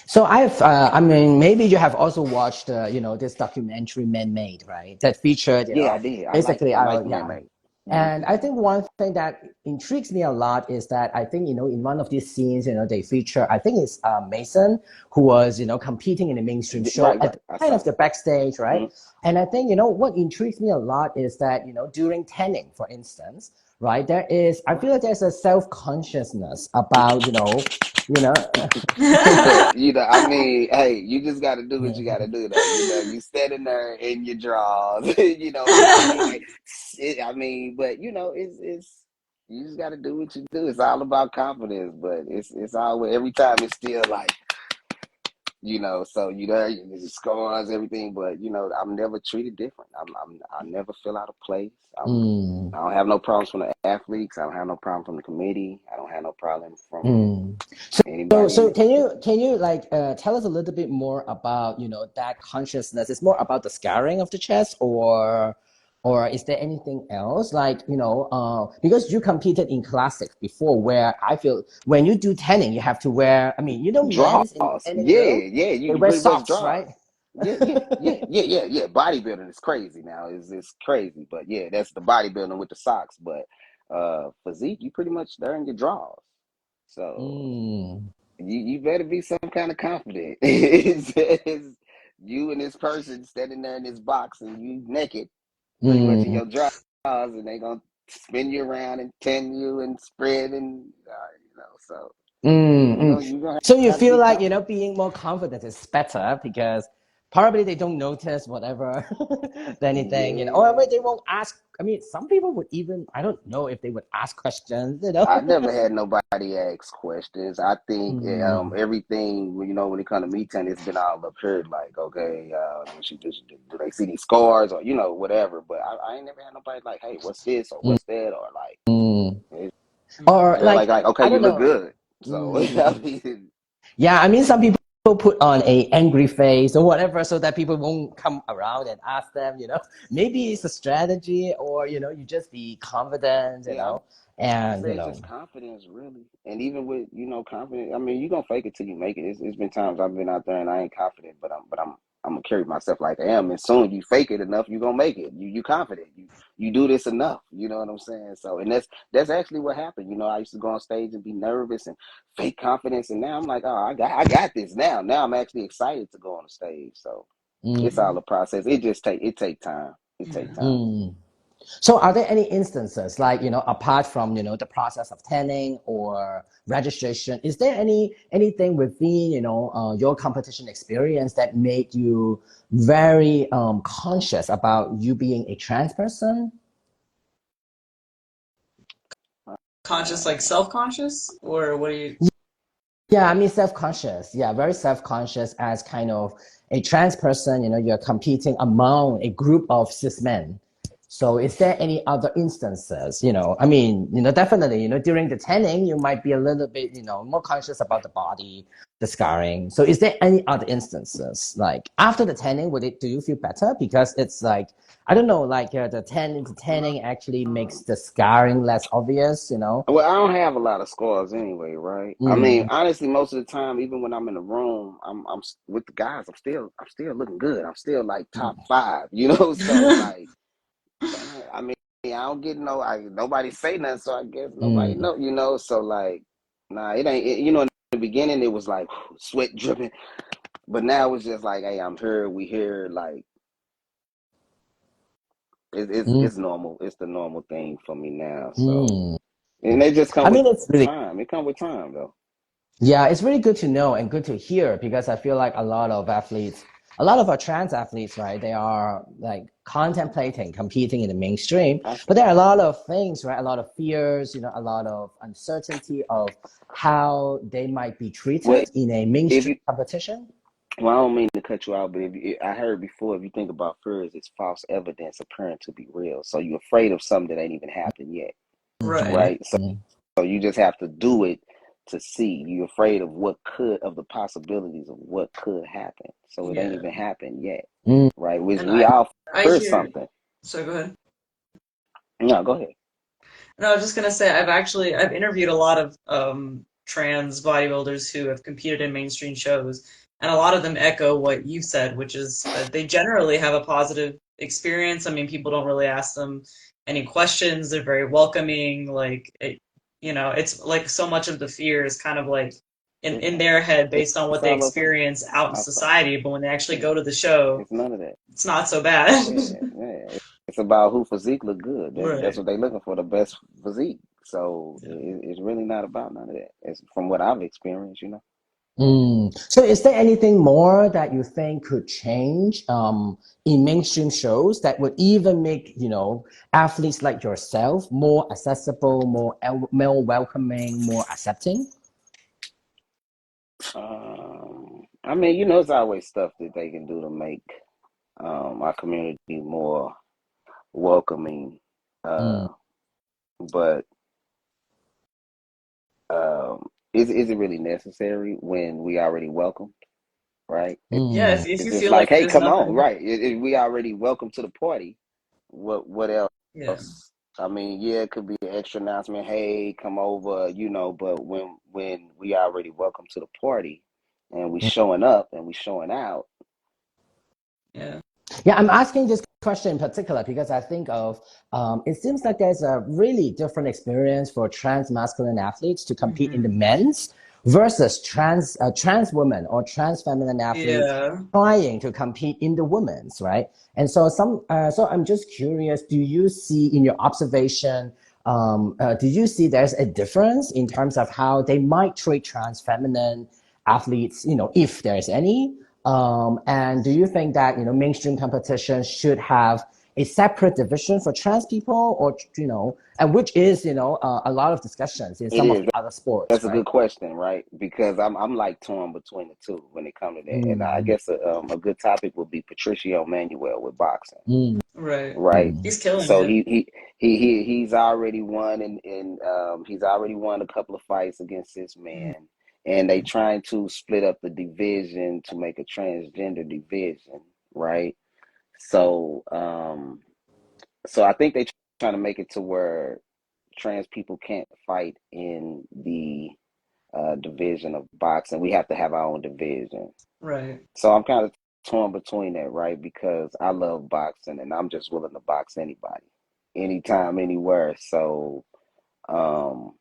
So I mean, maybe you have also watched, this documentary Man Made, right? That featured, yeah, I did. basically, I like yeah. man made. Mm-hmm. And I think one thing that intrigues me a lot is that I think, in one of these scenes, they feature, I think it's Mason, who was, competing in a mainstream show at Right. the I kind saw of the that. backstage, right? Mm-hmm. And I think, what intrigues me a lot is that, during tanning, for instance, right, I feel Right. like there's a self-consciousness about, you know, I mean, hey, you just got to do what you got to do, though. You standing there in your drawers. I mean, but it's you just got to do what you do. It's all about confidence, but it's always every time it's still like so the scores everything, but I'm never treated different. I never feel out of place. mm. I don't have no problems from the athletes. I don't have no problem from the committee. I don't have no problem from Mm. anybody in So the can you like tell us a little bit more about that consciousness? It's more about the scarring of the chest, or is there anything else like because you competed in classics before, where I feel when you do tanning you have to wear. I mean, draws. men's in the tanning Yeah, room yeah. they You wear pretty much socks, draws. right? Yeah. Bodybuilding is crazy now. It's crazy, but yeah, that's the bodybuilding with the socks. But physique, you pretty much there in your draws. So Mm, you better be some kind of confident. It's you and this person standing there in this box, and you naked, pretty much in mm, your draws, and they gonna spin you around and ten you and spread and so mm, you gonna so you have to feel be like confident. being more confident is better because probably they don't notice whatever anything, or Yeah. maybe they won't ask. I mean, some people would even, I don't know if they would ask questions. I never had nobody ask questions. I think Mm, everything when it comes to me telling, it's been all up here. Like, okay, do they see these scars or whatever? But I ain't never had nobody like, hey, what's this or mm, what's that or like, mm. it's Or like okay, I you don't look know. good. So I Mm. mean, Yeah, I mean, some people put on a angry face or whatever so that people won't come around and ask them. Maybe it's a strategy, or you just be confident. yeah, I And say it's just confidence, really. And even with, confidence, I mean, you're gonna fake it till you make it. It's been times I've been out there and I ain't confident, but I'm gonna carry myself like I am. And soon you fake it enough, you're gonna make it. You confident. You do this enough. You know what I'm saying? So, and that's actually what happened. I used to go on stage and be nervous and fake confidence, and now I'm like, oh, I got this now. Now I'm actually excited to go on the stage. So it's all a process. It take time. It take time. so are there any instances like, apart from, the process of tanning or registration, is there anything within, your competition experience that made you very conscious about you being a trans person? Conscious, like self-conscious, or what do you? Yeah, I mean self-conscious. Yeah, very self-conscious as kind of a trans person, you're competing among a group of cis men. So is there any other instances, I mean, definitely, during the tanning, you might be a little bit, more conscious about the body, the scarring. So is there any other instances like after the tanning, do you feel better? Because it's like, I don't know, like the tanning actually makes the scarring less obvious. Well, I don't have a lot of scars anyway, right? I mean, Mm, honestly, most of the time, even when I'm in the room, with the guys. I'm still looking good. I'm still like top five, So like, I mean, I don't get nobody say nothing, so I guess nobody mm, know. So like, nah, it ain't. In the beginning, it was like sweat dripping, but now it's just like, hey, I'm here. We here. Like, mm, it's normal. It's the normal thing for me now. So, mm. and they just come I with mean, it's really, time. It come with time, though. yeah, it's really good to know and good to hear because I feel like a lot of athletes, a lot of our trans athletes, right, they are like contemplating competing in the mainstream, I but there are a lot of things, right, a lot of fears, a lot of uncertainty of how they might be well, treated in a if mainstream you competition. Well, I don't mean to cut you out, but I heard before, if you think about fears, it's false evidence appearing to be real. So you're afraid of something that ain't even happened yet, Right. right? So you just have to do it to see. You're afraid of the possibilities of what could happen. So it ain't Yeah. even happened yet, Mm, right? Which And we all I fear hear. something. So go ahead. No, go ahead. No, I was just gonna say I've interviewed a lot of trans bodybuilders who have competed in mainstream shows, and a lot of them echo what you said, which is they generally have a positive experience. I mean, people don't really ask them any questions. They're very welcoming. It's like so much of the fear is kind of like in their head based on what It's they all us. experience out in Also, society, but when they actually yeah, go to the show, it's none of that. it's not so bad. Yeah. It's about who physique look good. That's Right. what they looking for, the best physique. So it's really not about none of that. It's from what I've experienced. So is there anything more that you think could change in mainstream shows that would even make, athletes like yourself more accessible, more welcoming, more accepting? I mean, it's always stuff that they can do to make our community more welcoming. Mm, Uh, but is it really necessary when we already welcome, right? Yeah, mm, if It's you just feel like like, hey, there's come on, nothing. right? We already welcome to the party. What Yeah. else? I mean, yeah, it could be an extra announcement. Hey, come over, But when we already welcome to the party, and we mm. showing up and we showing out. Yeah. Yeah, I'm asking this question in particular because I think of it seems like there's a really different experience for trans masculine athletes to compete in the Hmm. men's versus trans women or trans feminine athletes Yeah. trying to compete in the women's, right? And so I'm just curious, do you see in your observation, do you see there's a difference in terms of how they might treat trans feminine athletes, if there's any? And do you think that mainstream competition should have a separate division for trans people, or and which is a lot of discussions in It some of is. the other sports, That's a right? good question, right? Because I'm like torn between the two when it comes to that. And I Mm, guess a good topic would be Patricio Manuel with boxing, mm, Right. right? mm, He's killing So it. he's already won, and he's already won a couple of fights against this Mhm. man, and they trying to split up the division to make a transgender division, right? So so I think they trying to make it to where trans people can't fight in the division of boxing. We have to have our own division. Right. So I'm kind of torn between that, right? Because I love boxing and I'm just willing to box anybody, anytime, anywhere. So um,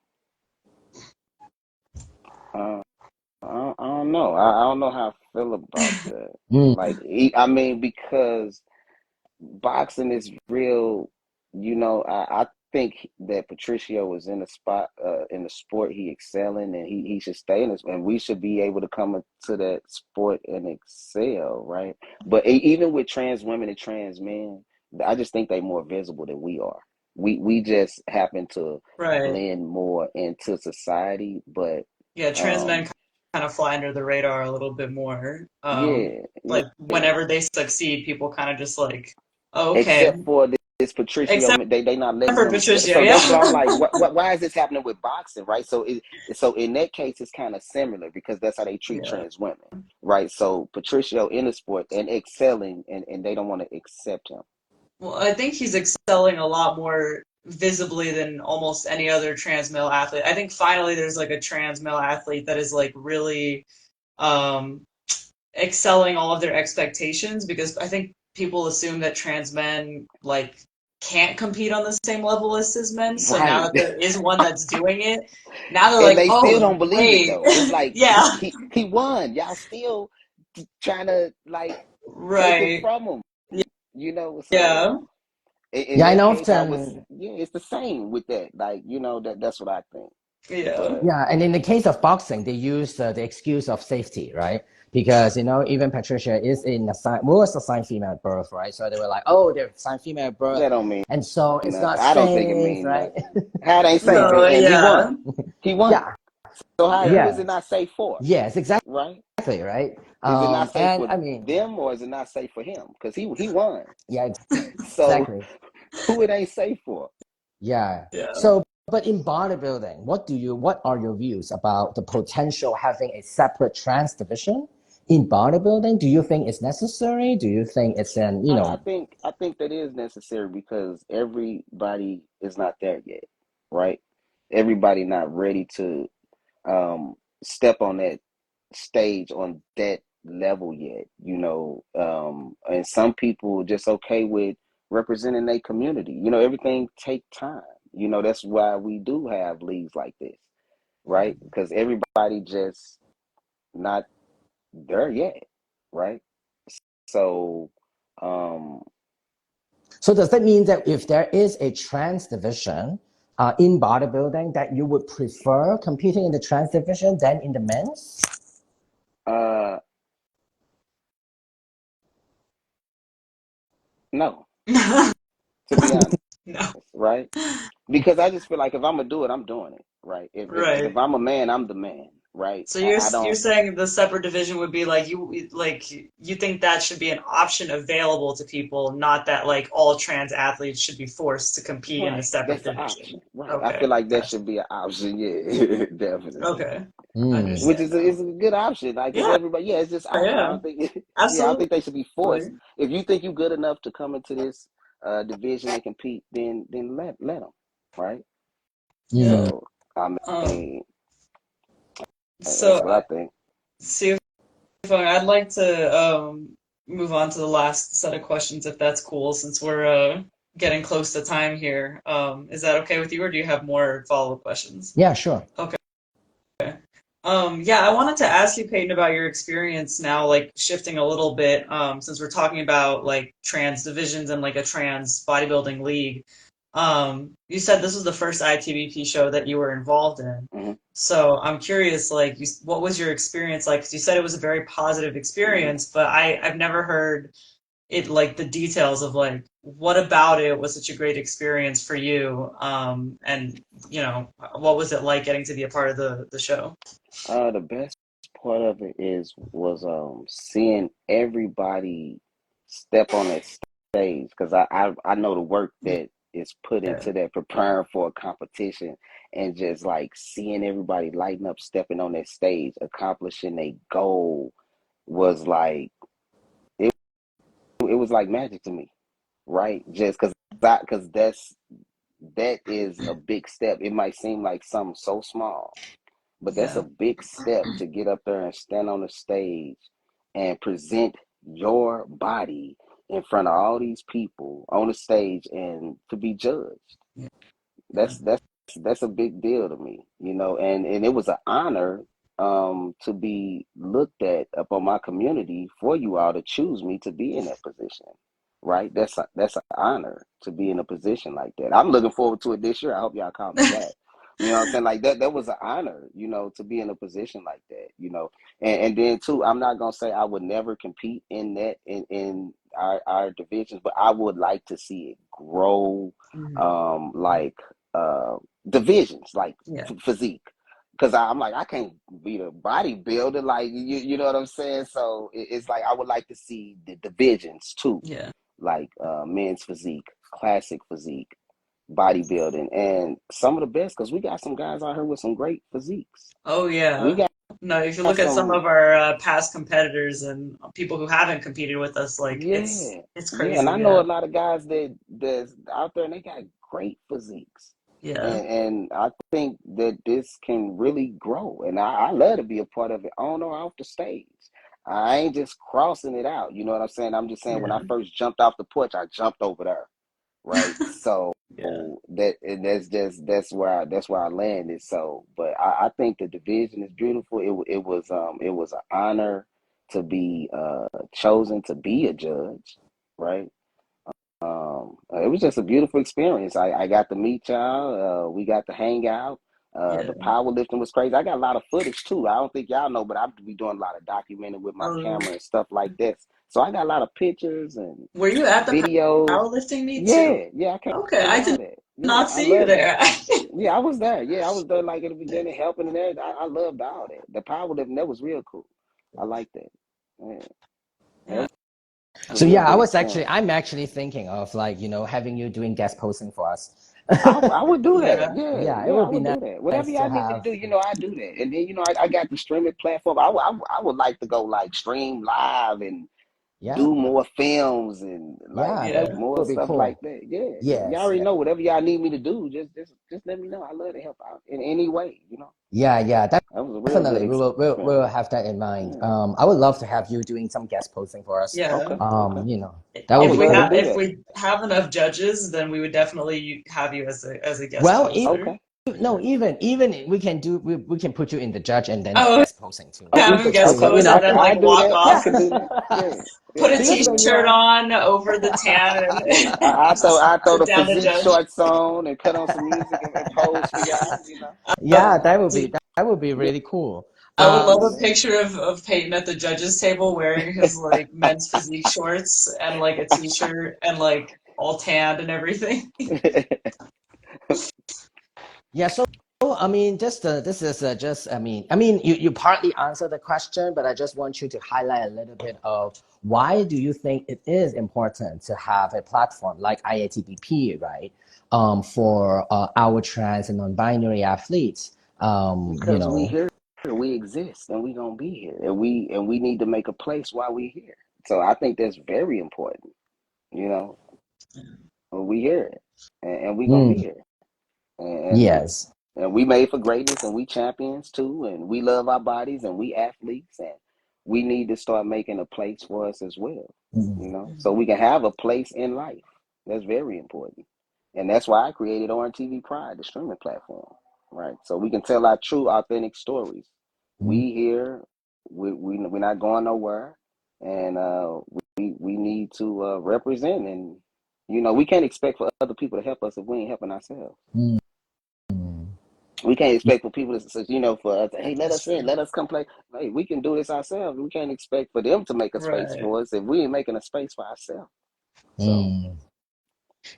uh, I don't know. I don't know how I feel about that. Mm. Like, I mean, because boxing is real. I think that Patricio was in the spot in the sport he excelling, and he should stay in this, and we should be able to come into that sport and excel, right? But even with trans women and trans men, I just think they're more visible than we are. We just happen to Right. blend more into society, but Yeah, trans men um, kind of fly under the radar a little bit more. yeah, yeah. Like whenever they succeed, people kind of just like, oh, okay. Except for this Patricio, Except they not letting for them. Patricio, So that's what I'm yeah. like. Why is this happening with boxing, right? So in that case, it's kind of similar because that's how they treat Yeah. trans women, right? So Patricio in the sport and excelling, and they don't want to accept him. Well, I think he's excelling a lot more visibly than almost any other trans male athlete. I think finally there's like a trans male athlete that is like really um excelling all of their expectations, because I think people assume that trans men like can't compete on the same level as cis men. So now Right. that there is one that's doing it, now they're And like, they still oh don't believe it wait, though. It's like yeah, he won. Y'all still trying to like take it right, from him. So yeah, in Yeah, and that case, often, it's the same with that. Like, that's what I think. yeah, But yeah, and in the case of boxing, they use the excuse of safety, right? Because even Patricia is was assigned female at birth, right? So they were like, oh, they're assigned female at birth, that don't mean and so it's nothing. not I don't think it safe, means right? nothing. How it ain't safe, no, and he yeah, won. He won. Yeah, So who is yeah. it yes, not safe for? yes, Right? exactly, right. Is it not safe And for I mean, them or is it not safe for him? Because he won. yeah, So exactly. who it ain't safe for? Yeah. Yeah. So, but in bodybuilding, what are your views about the potential having a separate trans division in bodybuilding? Do you think it's necessary? Do you think it's I think that is necessary because everybody is not there yet, right? Everybody not ready to step on that stage on that level yet, and some people just okay with representing their community. Everything take time. That's why we do have leagues like this, right? Because everybody just not there yet, right? So um so does that mean that if there is a trans division in bodybuilding, that you would prefer competing in the trans division than in the men's? uh no, to be honest, No, right? Because I just feel like if I'm gonna do it, I'm doing it, right? If right. I'm a man, I'm the man, right? So I you're don't. saying the separate division would be like you think that should be an option available to people, not that like all trans athletes should be forced to compete in a Right, separate that's the option, division. right? I Okay, feel like that gotcha. should be an option, yeah, definitely. Okay, I Mm. Which understand is now. a good option, like, cause Yeah, everybody, yeah, it's just option. I yeah, don't think, yeah, I don't absolutely. think they should be forced. If you think you're good enough to come into this division and compete, then let them, right? Yeah. Mm. So I Um. mean, So, that's what I think. see, I'd like to move on to the last set of questions if that's cool, since we're getting close to time here. Is that okay with you, or do you have more follow-up questions? Yeah, sure. Okay. Yeah, I wanted to ask you, Peyton, about your experience now, like shifting a little bit, since we're talking about like trans divisions and like a trans bodybuilding league. You said this was the first ITBP show that you were involved in. Hmm. So I'm curious, like, what was your experience like? 'Cause you said it was a very positive Hmm. experience, but I've never heard it like the details of like what about it was such a great experience for you, and what was it like getting to be a part of the show? The best part of it was seeing everybody step on that stage because I know the work that is put Yeah. into that preparing for a competition and just like seeing everybody lighting up, stepping on that stage, accomplishing a goal was like it was like magic to me, right? Just because that's that is a big step. It might seem like something so small, but that's Yeah. a big step to get up there and stand on the stage and present your body in front of all these people on the stage and to be judged. Yeah. That's a big deal to me, and it was an honor to be looked at upon my community for you all to choose me to be in that position. Right? That's an honor to be in a position like that. I'm looking forward to it this year. I hope y'all call me back. You know what I'm saying? Like that was an honor, to be in a position like that. And then too, I'm not gonna say I would never compete in that in our divisions, but I would like to see it grow, like divisions, like Yeah. physique. Because I'm like, I can't be the bodybuilder, like you know what I'm saying. So it's like I would like to see the divisions too, Yeah. like men's physique, classic physique, bodybuilding, and some of the best, because we got some guys out here with some great physiques. Oh We yeah. got No, if you look at some some, of our past competitors and people who haven't competed with us, like yeah, it's yeah, and crazy. I know Yeah. a lot of guys that's out there and they got great physiques. Yeah. And I think that this can really grow, and I love to be a part of it on or off the stage. I ain't just crossing it out. You know what I'm saying? I'm just saying when I Yeah. first jumped off the porch, I jumped over there, right? So Yeah. that's where I landed. So, but I think the division is beautiful. It was an honor to be chosen to be a judge, right? It was just a beautiful experience. I got to meet y'all. We got to hang out. Yeah. The powerlifting was crazy. I got a lot of footage too. I don't think y'all know, but I be doing a lot of documenting with my Um, camera and stuff like this. So I got a lot of pictures and were you at the videos. powerlifting meet too? Yeah, I Okay, came to I all did that. Yeah, not I see you love that. there. Yeah, I was there. Yeah, I was there like at the beginning, helping and everything. I loved all that. The powerlifting, that was real cool. I like that. Yeah, that Yeah. was a So real yeah, good experience. I'm actually thinking of like, having you doing guest posting for us. I would do that. Yeah. Yeah, Yeah, it yeah, I would be would do that. Whatever nice to y'all need me to have. do, I do that. And then, I got the streaming platform. I would like to go like stream live and Yeah, do more films and like yeah, that Yeah. more would be stuff like cool. that. Yeah, yeah. Y'all Yes, already yeah, know whatever y'all need me to do. Just let me know. I love to help out in any way. yeah. That was a real good Definitely, we'll experience. have that in mind. Yeah. I would love to have you doing some guest posting for us. Yeah. Okay. That I would would be love to cool. do If that. we have enough judges, then we would definitely have you as a guest Well, poster. Okay. no, even we can put you in the judge and then Oh, guest posting too. Okay. have him guest Okay. pose I and You then can like I do walk that. I off. can do that. know. Yeah. Put Yeah. a Because when t-shirt you're on over the tan and Yeah. I throw sit the down the physique judge. shorts on and cut on some music and pose for y'all. yeah, Dude, that would be Yeah. really cool. I would love a Yeah. picture of Peyton at the judges table wearing his like men's physique shorts and like a t-shirt and like all tanned and everything. Yeah, so I mean, this is just you partly answered the question, but I just want you to highlight a little bit of why do you think it is important to have a platform like IATBP, right? For our trans and non-binary athletes. Because we here, we exist, and we gonna be here, and we need to make a place while we here. So I think that's very important. You know, we here, and we gonna be Mm, here, and yes. and we made for greatness, and we champions too, and we love our bodies, and we athletes, and we need to start making a place for us as well. Mm, So we can have a place in life. That's very important, and that's why I created TV Pride, the streaming platform, right? So we can tell our true, authentic stories. mm, We here, we're not going nowhere, and we need to represent, and we can't expect for other people to help us if we ain't helping ourselves. mm, mm. We can't expect for people to say, for us, hey, let That's us in, true. let us come play. Hey, we can do this ourselves. We can't expect for them to make a space Right. for us if we ain't making a space for ourselves. So, Mm.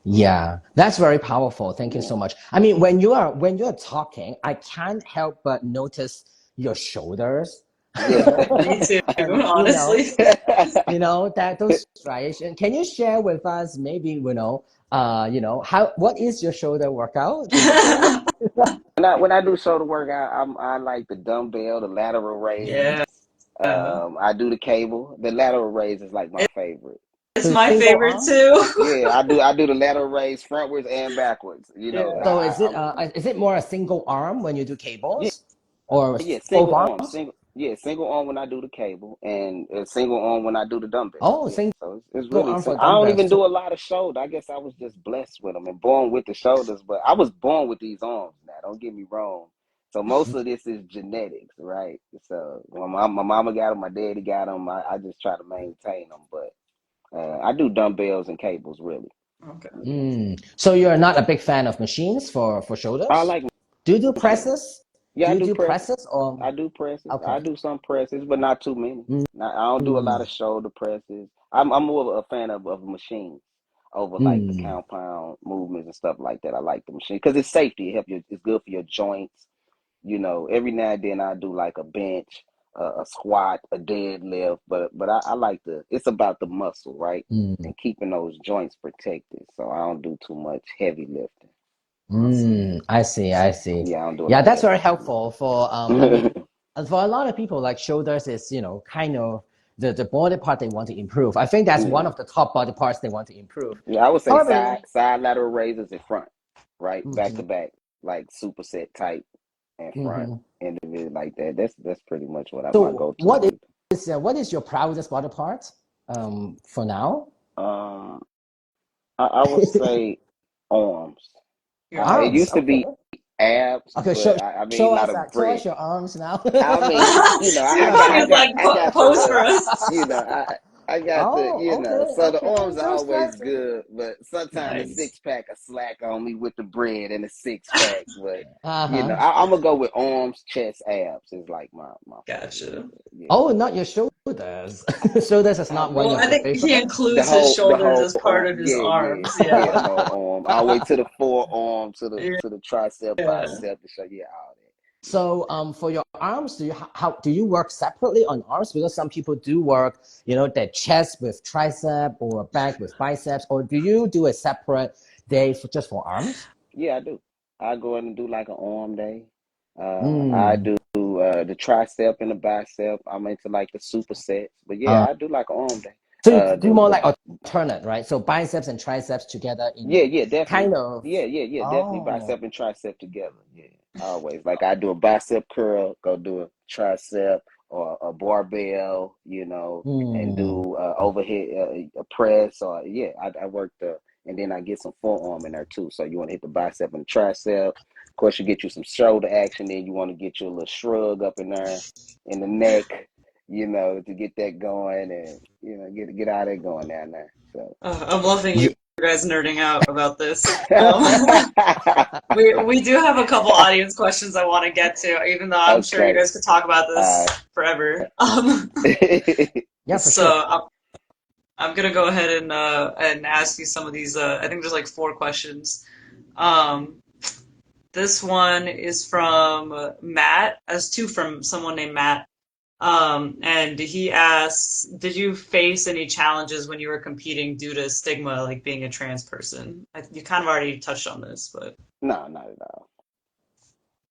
Yeah, that's very powerful. Thank you yeah. so much. I mean, when you're talking, I can't help but notice your shoulders. Yeah. Me too, You know, honestly. that those striations. Can you share with us maybe, how what is your shoulder workout? When I do shoulder work, I like the dumbbell, the lateral raise. Yeah. I do the cable. The lateral raise is like my favorite. It's So my single favorite arm. too. Yeah, I do the lateral raise frontwards and backwards. You know, Yeah. So I'm is it more a single arm when you do yeah, cables, or yeah, both single arm, arms? single arm when I do the cable, and a single arm when I do the dumbbells. Oh, Yeah, single so it's really arm for I don't even dumbbells. So, do a lot of shoulder. I guess I was just blessed with them and born with the shoulders, but I was born with these arms. Now, don't get me wrong. So most of this is genetics, right? So my mama got them, my daddy got them. I just try to maintain them, but I do dumbbells and cables really. Okay. Yeah, so you're not a big fan of machines for I shoulders? like Do you do machines. presses? Yeah, Do I you do do presses. presses or I do presses. I okay? do some presses, but not too many. I don't do a lot of Mm, shoulder presses. I'm more of a fan of machines over like the mm, compound movements and stuff like that. I like the machine because it's safety. It help you. It's good for your joints. You know, every now and then I do like a bench, a squat, a deadlift. But I like It's about the muscle, right, mm, and keeping those joints protected. So I don't do too much heavy lifting. Awesome. I see, I see. Yeah, I don't do a Yeah, lot of that's heavy very lifting. helpful for I mean, and for a lot of people, like shoulders is, kind of the body part they want to improve. I think that's one Yeah. of the top body parts they want to improve. Yeah, I would say However, side lateral raises in front, right? Back to mhm, back, like superset type and front mhm. individual like that. That's pretty much my So go to weight. what is your proudest body part for now? Um, I would say arms. Your It Arms, used arms. to okay. be abs, Okay, but I mean not a show us bread. your arms now. I mean, Defying is like I got the pose for look. us. You know, I got the, Oh, okay, so the okay. arms are So always spicy. good, but sometimes the Nice. six pack a slack on me with the bread and the six pack. But Uh-huh. I'm gonna go with arms, chest, abs is like my favorite. Gotcha. Yeah, Oh, not your shoulders. Shoulders is I not one Well, mean of I your think he favorite. includes his the shoulders whole as part arm. of his Yeah, arms. Yeah. the whole arm, all the way to the forearm, to the tricep, Yeah. bicep, to show you all that. Yeah. So, for your arms, how do you work separately on arms? Because some people do work, their chest with tricep or back with biceps, or do you do a separate day just for arms? Yeah, I do. I go in and do like an arm day. I Mm. do the tricep and the bicep. I'm into like the supersets, but yeah, Uh, I do like an arm day. so you do more The like alternate, right? So biceps and triceps together Yeah, in yeah, definitely. kind of. Yeah, definitely Oh. bicep and tricep together. Yeah, always. Like I do a bicep curl, go do a tricep or a barbell, and Mm. do overhead a press or yeah, I work and then I get some forearm in there too. So you want to hit the bicep and tricep. Of course, you get you some shoulder action. Then you want to get you a little shrug up in there in the neck, to get that going and get all that going down there. So. I'm loving you guys nerding out about this. Okay. We do have a couple audience questions I want to get to, even though I'm sure you guys could talk about this Uh, forever. Yeah, for So sure. I'm gonna go ahead and ask you some of these. I think there's like four questions. Um, this one is from Matt, as two from someone named Matt. And he asks, did you face any challenges when you were competing due to stigma, like being a trans person? You kind of already touched on this, but no, not at all.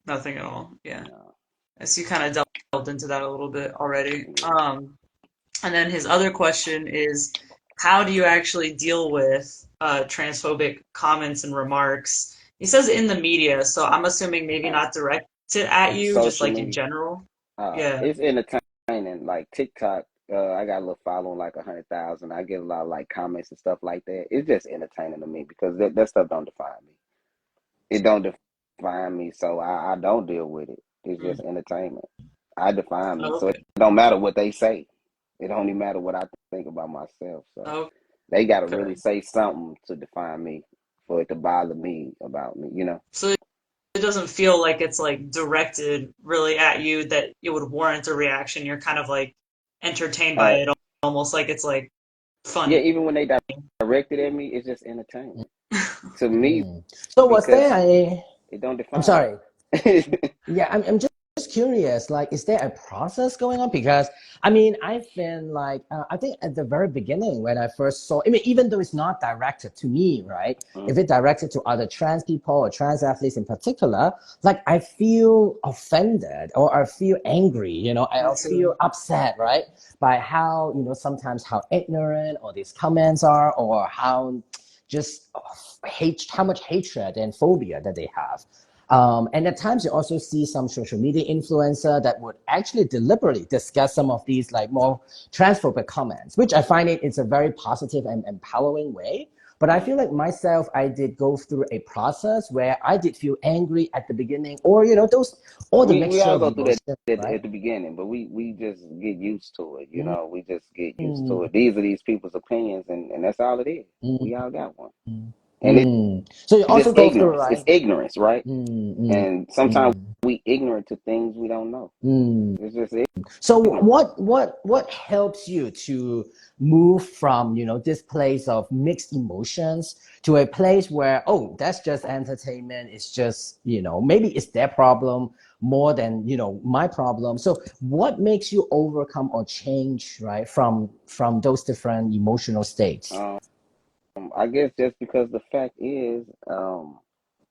nothing at all. Yeah. No. So you kind of delved into that a little bit already. Yeah. And then his other question is, how do you actually deal with transphobic comments and remarks? He says in the media, so I'm assuming maybe not directed at you, just Social like in media. general. Yeah. It's entertaining. Like TikTok, I got a little following, like 100,000. I get a lot of like comments and stuff like that. It's just entertaining to me because that stuff don't define me. It don't define me, so I don't deal with it. It's just Mm. entertainment. I define me, so it Okay. don't matter what they say. It only matter what I think about myself. So they got to really Okay. say something to define me for it to bother me about me. So it doesn't feel like it's like directed really at you that it would warrant a reaction. You're kind of like entertained by Uh, it, almost like it's like yeah, funny. even when they directed at me, it's just entertainment to me So was there because a? it don't I'm define me. sorry. Yeah, I'm just curious, like, is there a process going on? Because I mean, I've been like, I think at the very beginning when I first saw, I mean, even though it's not directed to me, right? If it directed to other trans people or trans athletes in particular, like I feel offended or I feel angry, I'll feel upset, right? By how, sometimes how ignorant all these comments are, or how just how much hatred and phobia that they have. And at times you also see some social media influencer that would actually deliberately discuss some of these like more transphobic comments, which I find it's a very positive and empowering way. But I feel like myself, I did go through a process where I did feel angry at the beginning, or all the We mixture all of go through that emotions, right? at the beginning, but we just get used to it. Mm, We just get used to mm, it. These are these people's opinions, and that's all it is. mm, We all got one, mm, and it's So you also just go through, ignorance. It's right? ignorance, right? Mm, mm, And sometimes mm, we ignorant to things we don't know. mm. It's just So ignorance. what helps you to move from this place of mixed emotions to a place where, oh, that's just entertainment, it's just maybe it's their problem more than my problem. So what makes you overcome or change, right, from those different emotional states? I guess just because the fact is,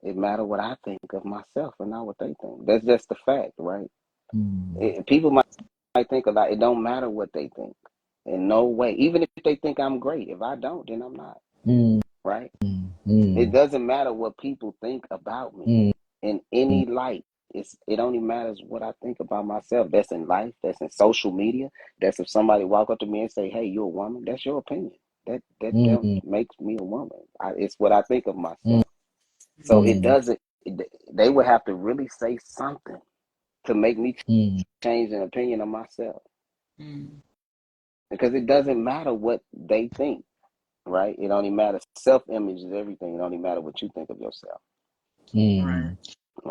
it matter what I think of myself and not what they think. That's just the fact, right? Mm, People might think a lot. It don't matter what they think. In no way. Even if they think I'm great, if I don't, then I'm not. mm, Right? It mm, doesn't matter what people think about me mm, in mm, any light. It only matters what I think about myself. That's in life. That's in social media. That's if somebody walk up to me and say, "Hey, you're a woman." That's your opinion. That mm, makes me a woman. It's what I think of mm, myself. So it mm, doesn't. They would have to really say something to make me mm, change an opinion of myself, Mm. because it doesn't matter what they think. Right? It only matters. Self-image is everything. It only matters what you think of yourself. Right. mm.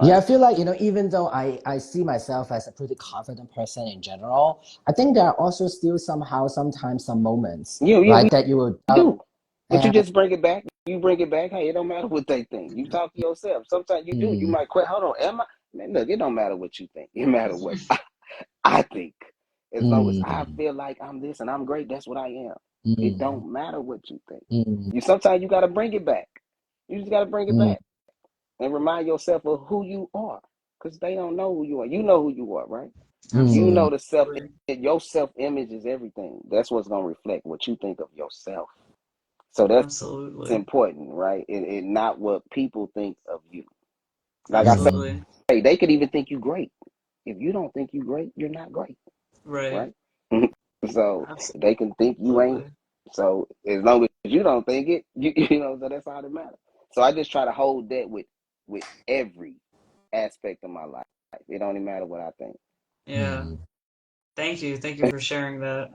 Yeah, Right? I feel like, even though I see myself as a pretty confident person in general, I think there are also still somehow, sometimes some moments, Yeah, right, we that you will doubt. do. But you And just bring it back. You bring it back. Hey, it don't matter what they think. You talk to yourself. Sometimes you do. You mm, might quit. Hold on. Am I? Man, look, it don't matter what you think. It matter what I think. As long as I mm, feel like I'm this and I'm great, that's what I am. It mm, don't matter what you think. mm, Sometimes you gotta bring it back. You just gotta bring it mm, back and remind yourself of who you are. Because they don't know who you are. You know who you are, right? You mm, know Absolutely. your self image is everything. That's what's gonna reflect what you think of yourself. So that's Absolutely. important, right? And not what people think of you. Like I mm, Absolutely. say, they could even think you great. If you don't think you great, you're not great, Right. right? So they can think you ain't. Absolutely. So as long as you don't think it, so that's all that matters. So I just try to hold that with every aspect of my life. It don't even matter what I think. Yeah. mm. Thank you. Thank you for sharing that.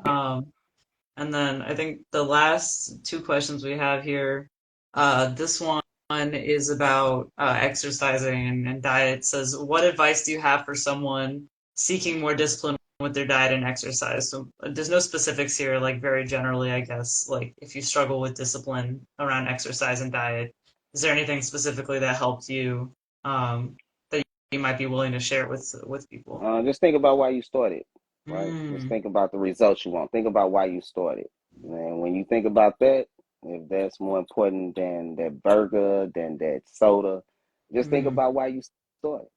And then I think the last two questions we have here, this one is about exercising and diet. It says, what advice do you have for someone seeking more discipline with their diet and exercise? So there's no specifics here, like very generally, I guess, like if you struggle with discipline around exercise and diet, is there anything specifically that helped you that you might be willing to share with people? Just think about why you started, right? Just Mm, think about the results you want. Think about why you started. And when you think about that, if that's more important than that burger, than that soda, just think mm, about why you started.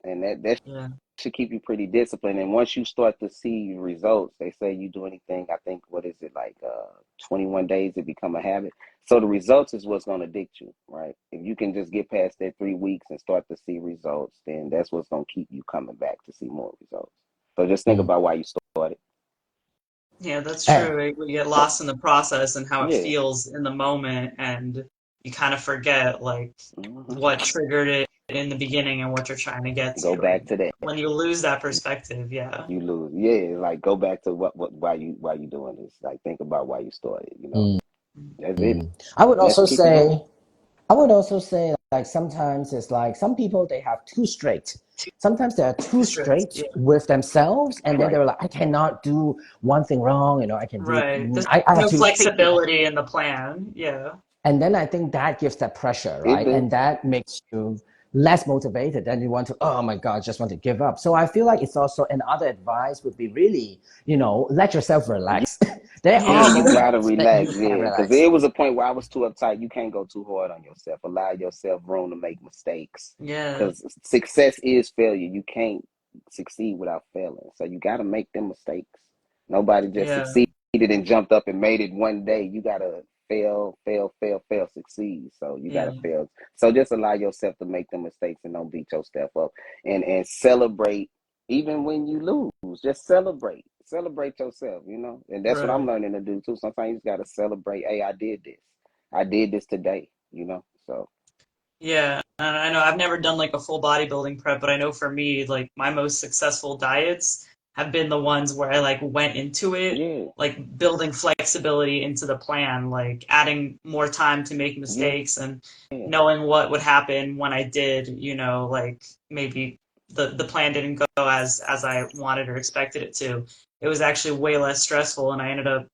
And that yeah, should keep you pretty disciplined. And once you start to see results, they say you do anything, I think, what is it, like 21 days, it become a habit. So the results is what's going to addict you, right? If you can just get past that 3 weeks and start to see results, then that's what's going to keep you coming back to see more results. So just think Mm. about why you started. yeah, that's Eh, true. We get lost in the process and how it Yeah. feels in the moment, and you kind of forget like Hmm. what triggered it in the beginning and what you're trying to get Go to. back And to that. when you lose that perspective, yeah, You lose. Yeah, like go back to why you doing this. Like think about why you started. mm, That's it. mm. I would And that also should keep you going. say I would also say, like, sometimes it's like some people they have too straight. Sometimes they are too too strict. straight Yeah, with themselves, and then Right. they're like, I cannot do one thing wrong. I can do. right. There's I have no to take it. flexibility in the plan. Yeah, And then I think that gives that pressure, It right? do. And that makes you less motivated, then you want to, oh my God, just want to give up. So I feel like it's also another advice would be really, let yourself relax. There Yeah, are you gotta moments that you relax. can Yeah, because relax. there was a point where I was too uptight. You can't go too hard on yourself. Allow yourself room to make mistakes. Yeah, Because success is failure. You can't succeed without failing. So you gotta make them mistakes. Nobody just yeah, succeeded and jumped up and made it one day. You gotta fail, fail, fail, fail, succeed. So you yeah, gotta fail. So just allow yourself to make them mistakes and don't beat yourself up. And celebrate even when you lose. Just celebrate yourself, and that's what I'm right. learning to do too. Sometimes you just gotta celebrate. Hey, I did this today, so Yeah, and I know I've never done like a full bodybuilding prep, but I know for me, like my most successful diets have been the ones where I like went into it, yeah, like building flexibility into the plan, like adding more time to make yeah, mistakes and knowing what would happen when I did, like maybe the plan didn't go as I wanted or expected it to. It was actually way less stressful, and I ended up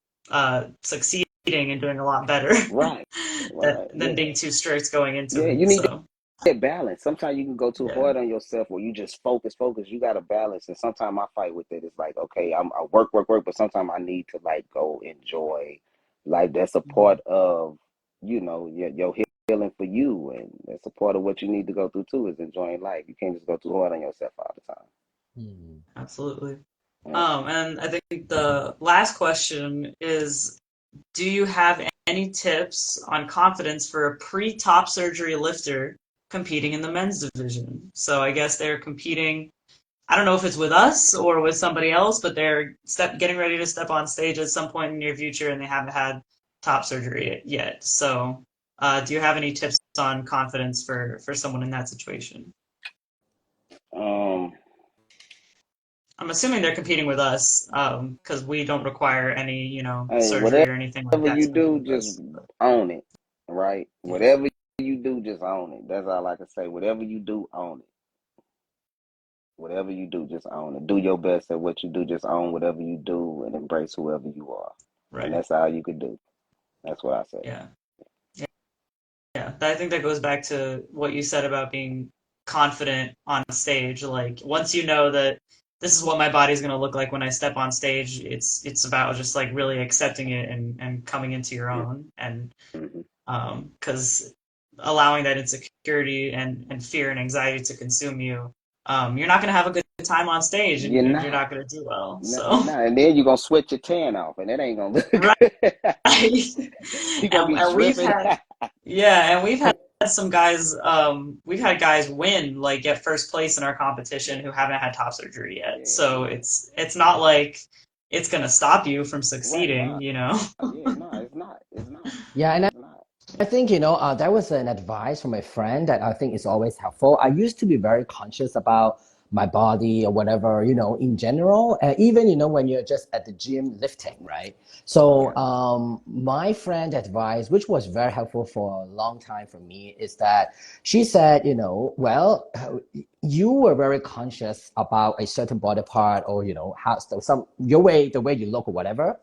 succeeding and doing a lot better right, than right, than yeah, being too strict going into yeah. it. You need So that balance. Sometimes you can go too yeah, hard on yourself, or you just focus. You got to balance, and sometimes I fight with it. It's like, okay, I work, but sometimes I need to like go enjoy. Like that's a part of your healing for you, and that's a part of what you need to go through too. Is enjoying life. You can't just go too hard on yourself all the time. Hmm. absolutely. Yeah. And I think the last question is, do you have any tips on confidence for a pre-top surgery lifter competing in the men's division? So I guess they're competing. I don't know if it's with us or with somebody else, but they're getting ready to step on stage at some point in the near future, and they haven't had top surgery yet. So, do you have any tips on confidence for someone in that situation? Um. I'm assuming they're competing with us, because we don't require any, Hey, surgery whatever or anything like that you to compete do, with just us. But, own it, right? yeah, Whatever you do, just own it. That's all I can say. Whatever you do, own it. Whatever you do, just own it. Do your best at what you do. Just own whatever you do and embrace whoever you are. And right. that's all you can do. That's what I say. Yeah. Yeah. Yeah. I think that goes back to what you said about being confident on stage. Like once you know that this is what my body's going to look like when I step on stage, it's about just like really accepting it and coming into your Yeah. own and Hmm. because allowing that insecurity and fear and anxiety to consume you, you're not going to have a good time on stage You're and you're not. not going to do well. No, you're So, not. And then you're going to sweat your tan off, and that ain't going to look right. good. and, You're going to be and we've dripping. had, yeah, and we've had some guys, we've had guys win, like get first place in our competition who haven't had top surgery yet. Yeah, So yeah. it's not like it's going to stop you from Right. succeeding, No. you know? Yeah, no, it's not. It's not. Yeah, and It's not. I think, that was an advice from a friend that I think is always helpful. I used to be very conscious about my body or whatever, in general, even, when you're just at the gym lifting, right? So, Right. my friend advice, which was very helpful for a long time for me, is that she said, well, you were very conscious about a certain body part or, how the way you look or whatever.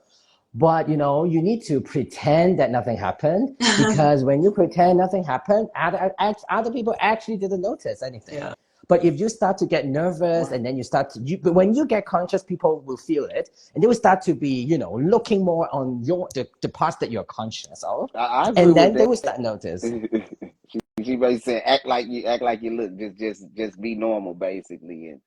But you need to pretend that nothing happened because when you pretend nothing happened, other people actually didn't notice anything. Yeah. But if you start to get nervous Right. and then but when you get conscious, people will feel it and they will start to be, looking more on the parts that you're conscious of, I agree and with then they that. will start notice. She basically said, act like you look, just be normal, basically, and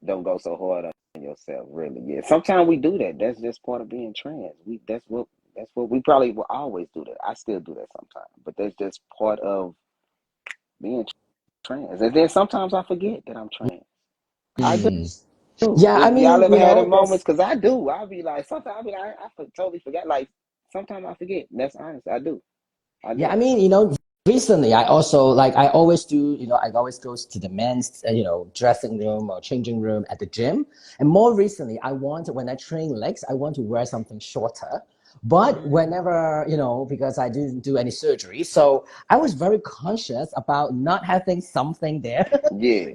don't go so hard on yourself. Really, yeah. Sometimes we do that. That's just part of being trans. That's what we probably will always do that. I still do that sometimes, but that's just part of being trans. And then sometimes I forget that I'm trans. I do. Hmm. Yeah, I Y'all mean, ever had them moments? there's Because I do. I'll be like, sometimes I'll be like, totally forgot. Like sometimes I forget. That's honest. I do. I Yeah, I do. mean, recently I also like I always do, I always go to the men's, dressing room or changing room at the gym. And more recently, when I train legs, I want to wear something shorter. But whenever, because I didn't do any surgery, so I was very conscious about not having something there. Yeah.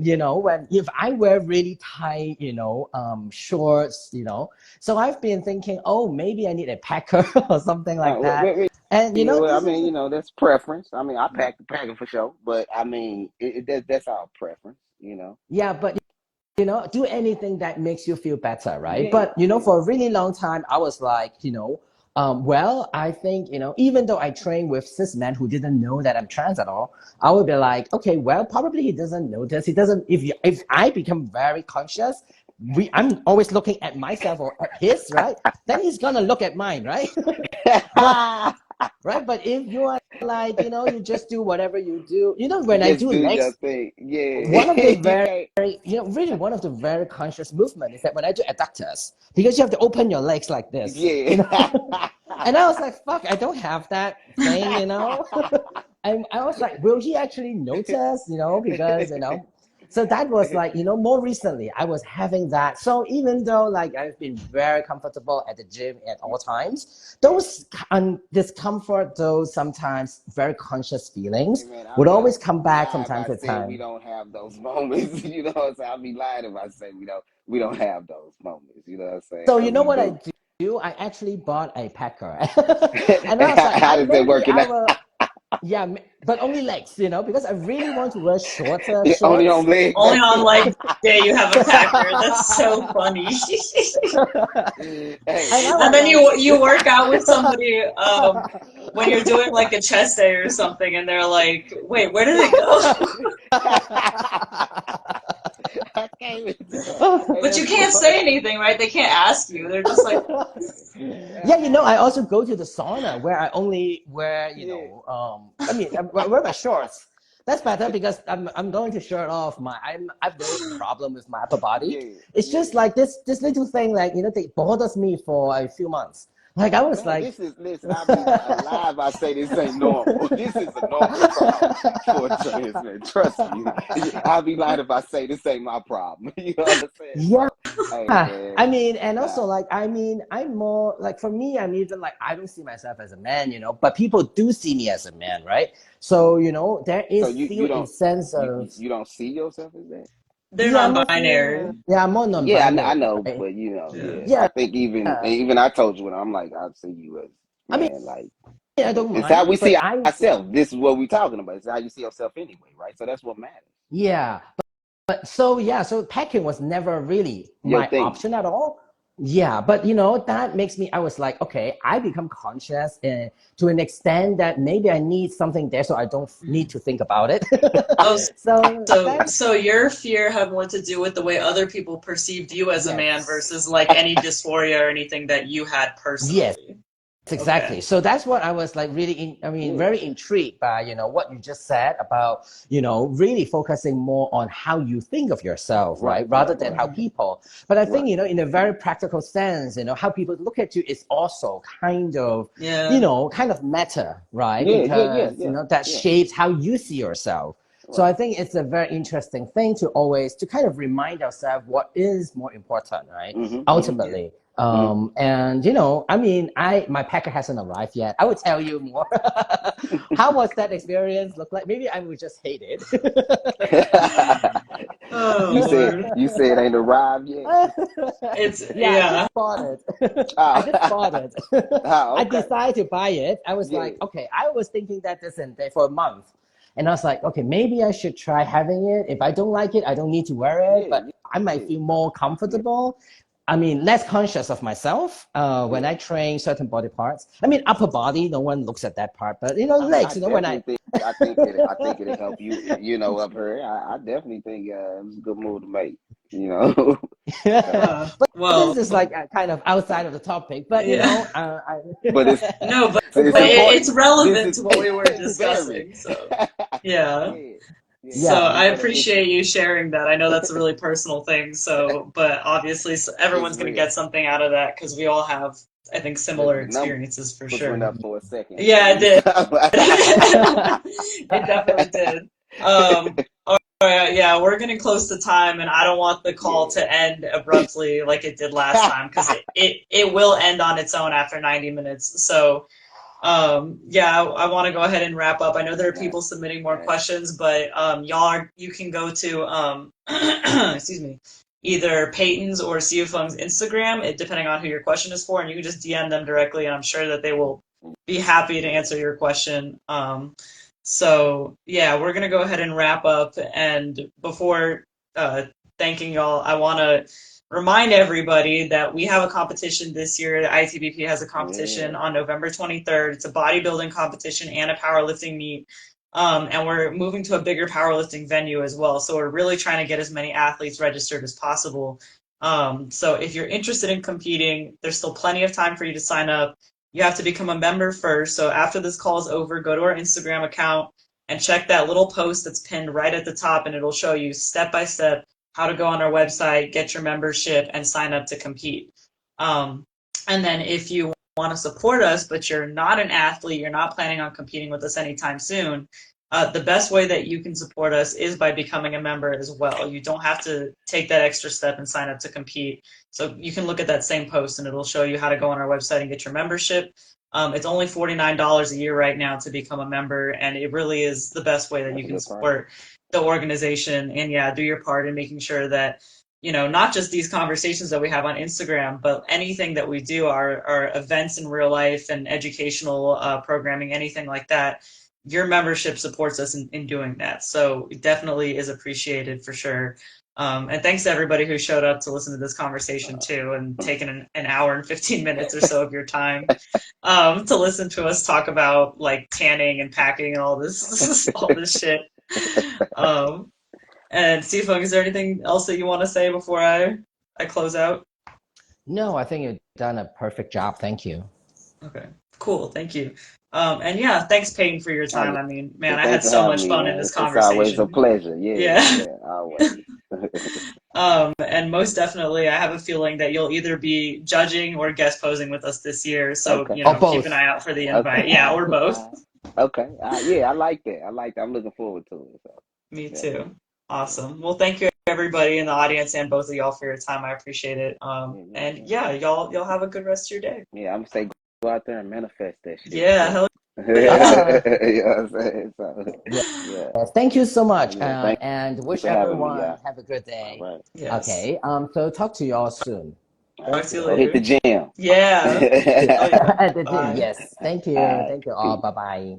If I wear really tight, shorts, so I've been thinking, oh, maybe I need a packer or something like that. And I mean, that's preference. I mean, I pack the packer for sure, but I mean, that's our preference. Yeah, but do anything that makes you feel better, right? Yeah, But for a really long time, I was like, well, I think, even though I train with cis men who didn't know that I'm trans at all, I would be like, okay, well, probably he doesn't notice. He doesn't. If I become very conscious, I'm always looking at myself or at his, right? Then he's gonna look at mine, right? But right, but if you are like, you just do whatever you do. When I just do do your legs, thing. Yeah, one of the you can't. really one of the very conscious movement is that when I do adductors, because you have to open your legs like this, Yeah. and I was like, fuck, I don't have that thing. I was like, will he actually notice, because, so that was like, more recently I was having that. So even though like I've been very comfortable at the gym at all times, those discomfort, those sometimes very conscious feelings Hey man, would I always come be back from lying if time I to said we time. don't have those moments. You know what I'm saying? I'll be lying if I say we don't have those moments. You know what I'm saying? So you Because know we what I do. do? I actually bought a packer. And I was like, How does that maybe work I out? will, yeah, but only legs, because I really want to wear shorter Only on shorts. legs. Only on leg day you have a packer. That's so funny. Hey, And I And was then like, you work out with somebody when you're doing like a chest day or something, and they're like, "Wait, where did it go?" I can't even hey, But you that's can't funny. say anything, right? They can't ask you. They're just like, yeah, I also go to the sauna where I only wear, Yeah. I wear my shorts. That's better because I'm going to shirt off I've no problem with my upper body. Yeah. It's Yeah. just like this little thing, like, that bothers me for a few months. Like I was Man, like, listen, I'll be alive. I say this ain't normal. This is a normal problem for a trans man. Trust me. I'll be lying if I say this ain't my problem. You know what I'm saying? yeah. So, hey, man. And also Nah. like, I'm more like, for me, I'm even like, I don't see myself as a man, but people do see me as a man, right? So, there So is you still a don't sense of, you don't see yourself as that? they're yeah, non-binary. I'm more Yeah, I non-binary, know, right? but Yeah. yeah. I Yeah. think even I told you when I'm like, I see you as I mean, man, like I don't it's how we mind, but see ourselves. This is what we're talking about. It's how you see yourself anyway, right? So that's what matters. yeah. But so, yeah, so packing was never really Your my thing. option at all. Yeah, but that makes me, I was like, okay, I become conscious to an extent that maybe I need something there so I don't need to think about it. Oh, So so that, so your fear had more to do with the way other people perceived you as a man yes. versus like any dysphoria or anything that you had Yes, personally. exactly. Okay. So that's what I was like really, Yeah, very intrigued by, what you just said about, really focusing more on how you think of yourself, right, right? Rather right, than right, how people. But I think, right. in a very practical sense, how people look at you is also Yeah. kind of matter, right? Yeah, yeah, yeah, Because, yeah, that yeah. shapes how you see yourself. So I Right. think it's a very interesting thing to kind of remind ourselves what is more important, right? Yeah. Ultimately. Hmm. And my packer hasn't arrived yet. I would tell you more. How was that experience look like? Maybe I would just hate it. Oh you said Lord. you said ain't arrived yet. It's Yeah, I yeah. just bought it. I Oh, just bought it. I okay. decided to buy it. I was Yeah, like, okay, I was thinking that this and that for a month. And I was like, okay, maybe I should try having it. If I don't like it, I don't need to wear it, yeah, but I might yeah, feel more yeah, comfortable. Less conscious of myself when yeah. I train certain body parts. Upper body, no one looks at that part, but I legs, when I, definitely think I think it'll help you. Up here. I definitely think it's a good move to make. You know. So, but this Well, is like kind of outside of the topic, but yeah. but No, but it's it's important. This relevant is to what we were very. discussing. So yeah. Yeah, yeah. So yeah, I It's appreciate you sharing that. I know that's a really personal thing. So, but obviously it's everyone's going to real. get something out of that because we all have, I think, similar The numbers experiences for went sure. up for a second. Yeah, it did. So, It definitely did. All right, yeah. yeah, we're getting close to time, and I don't want the call to end abruptly like it did last time, because it will end on its own after 90 minutes. So, yeah, I want to go ahead and wrap up. I know there are people submitting more questions, but you can go to excuse me, either Peyton's or Siufeng's Instagram, depending on who your question is for, and you can just DM them directly, and I'm sure that they will be happy to answer your question. So yeah, we're gonna go ahead and wrap up. And before thanking y'all, I want to remind everybody that we have a competition this year. The IATBP has a competition on November 23rd. It's a bodybuilding competition and a powerlifting meet. And we're moving to a bigger powerlifting venue as well. So we're really trying to get as many athletes registered as possible. So if you're interested in competing, there's still plenty of time for you to sign up. You have to become a member first. So after this call is over, go to our Instagram account and check that little post that's pinned right at the top, and it'll show you step by step how to go on our website, get your membership, and sign up to compete. And then if you want to support us, but you're not an athlete, you're not planning on competing with us anytime soon, the best way that you can support us is by becoming a member as well. You don't have to take that extra step and sign up to compete. So you can look at that same post and it'll show you how to go on our website and get your membership. It's only $49 a year right now to become a member, and it really is the best way that you can support the organization and, yeah, do your part in making sure that, you know, not just these conversations that we have on Instagram, but anything that we do, our events in real life and educational programming, anything like that, your membership supports us in doing that. So it definitely is appreciated for sure. And thanks to everybody who showed up to listen to this conversation too, and taken an hour and 15 minutes or so of your time to listen to us talk about like tanning and packing and all this all this shit. And Sifung, is there anything else that you want to say before I close out? No, I think you've done a perfect job. Thank you. Okay, cool. Thank you. And yeah, thanks, Payton, for your time. I mean, man, I had so much fun in this conversation. It's always a pleasure. Yeah, always. And most definitely, I have a feeling that you'll either be judging or guest posing with us this year. So, you know, keep an eye out for the invite. Okay. Yeah, or both. Okay. Yeah, I like that. I'm looking forward to it. So. Me too. Awesome. Well, thank you everybody in the audience and both of y'all for your time. I appreciate it. And yeah, y'all have a good rest of your day. Yeah, I'm gonna say go out there and manifest that shit. Yeah, hell yeah. You know what I'm saying? So, yeah. Thank you so much. And wish everyone have a good day. Right. Yes. Okay. So talk to you all soon. Talk to you later. Hit the gym. Yeah. At the gym, yes. Thank you. Thank you all. Bye-bye.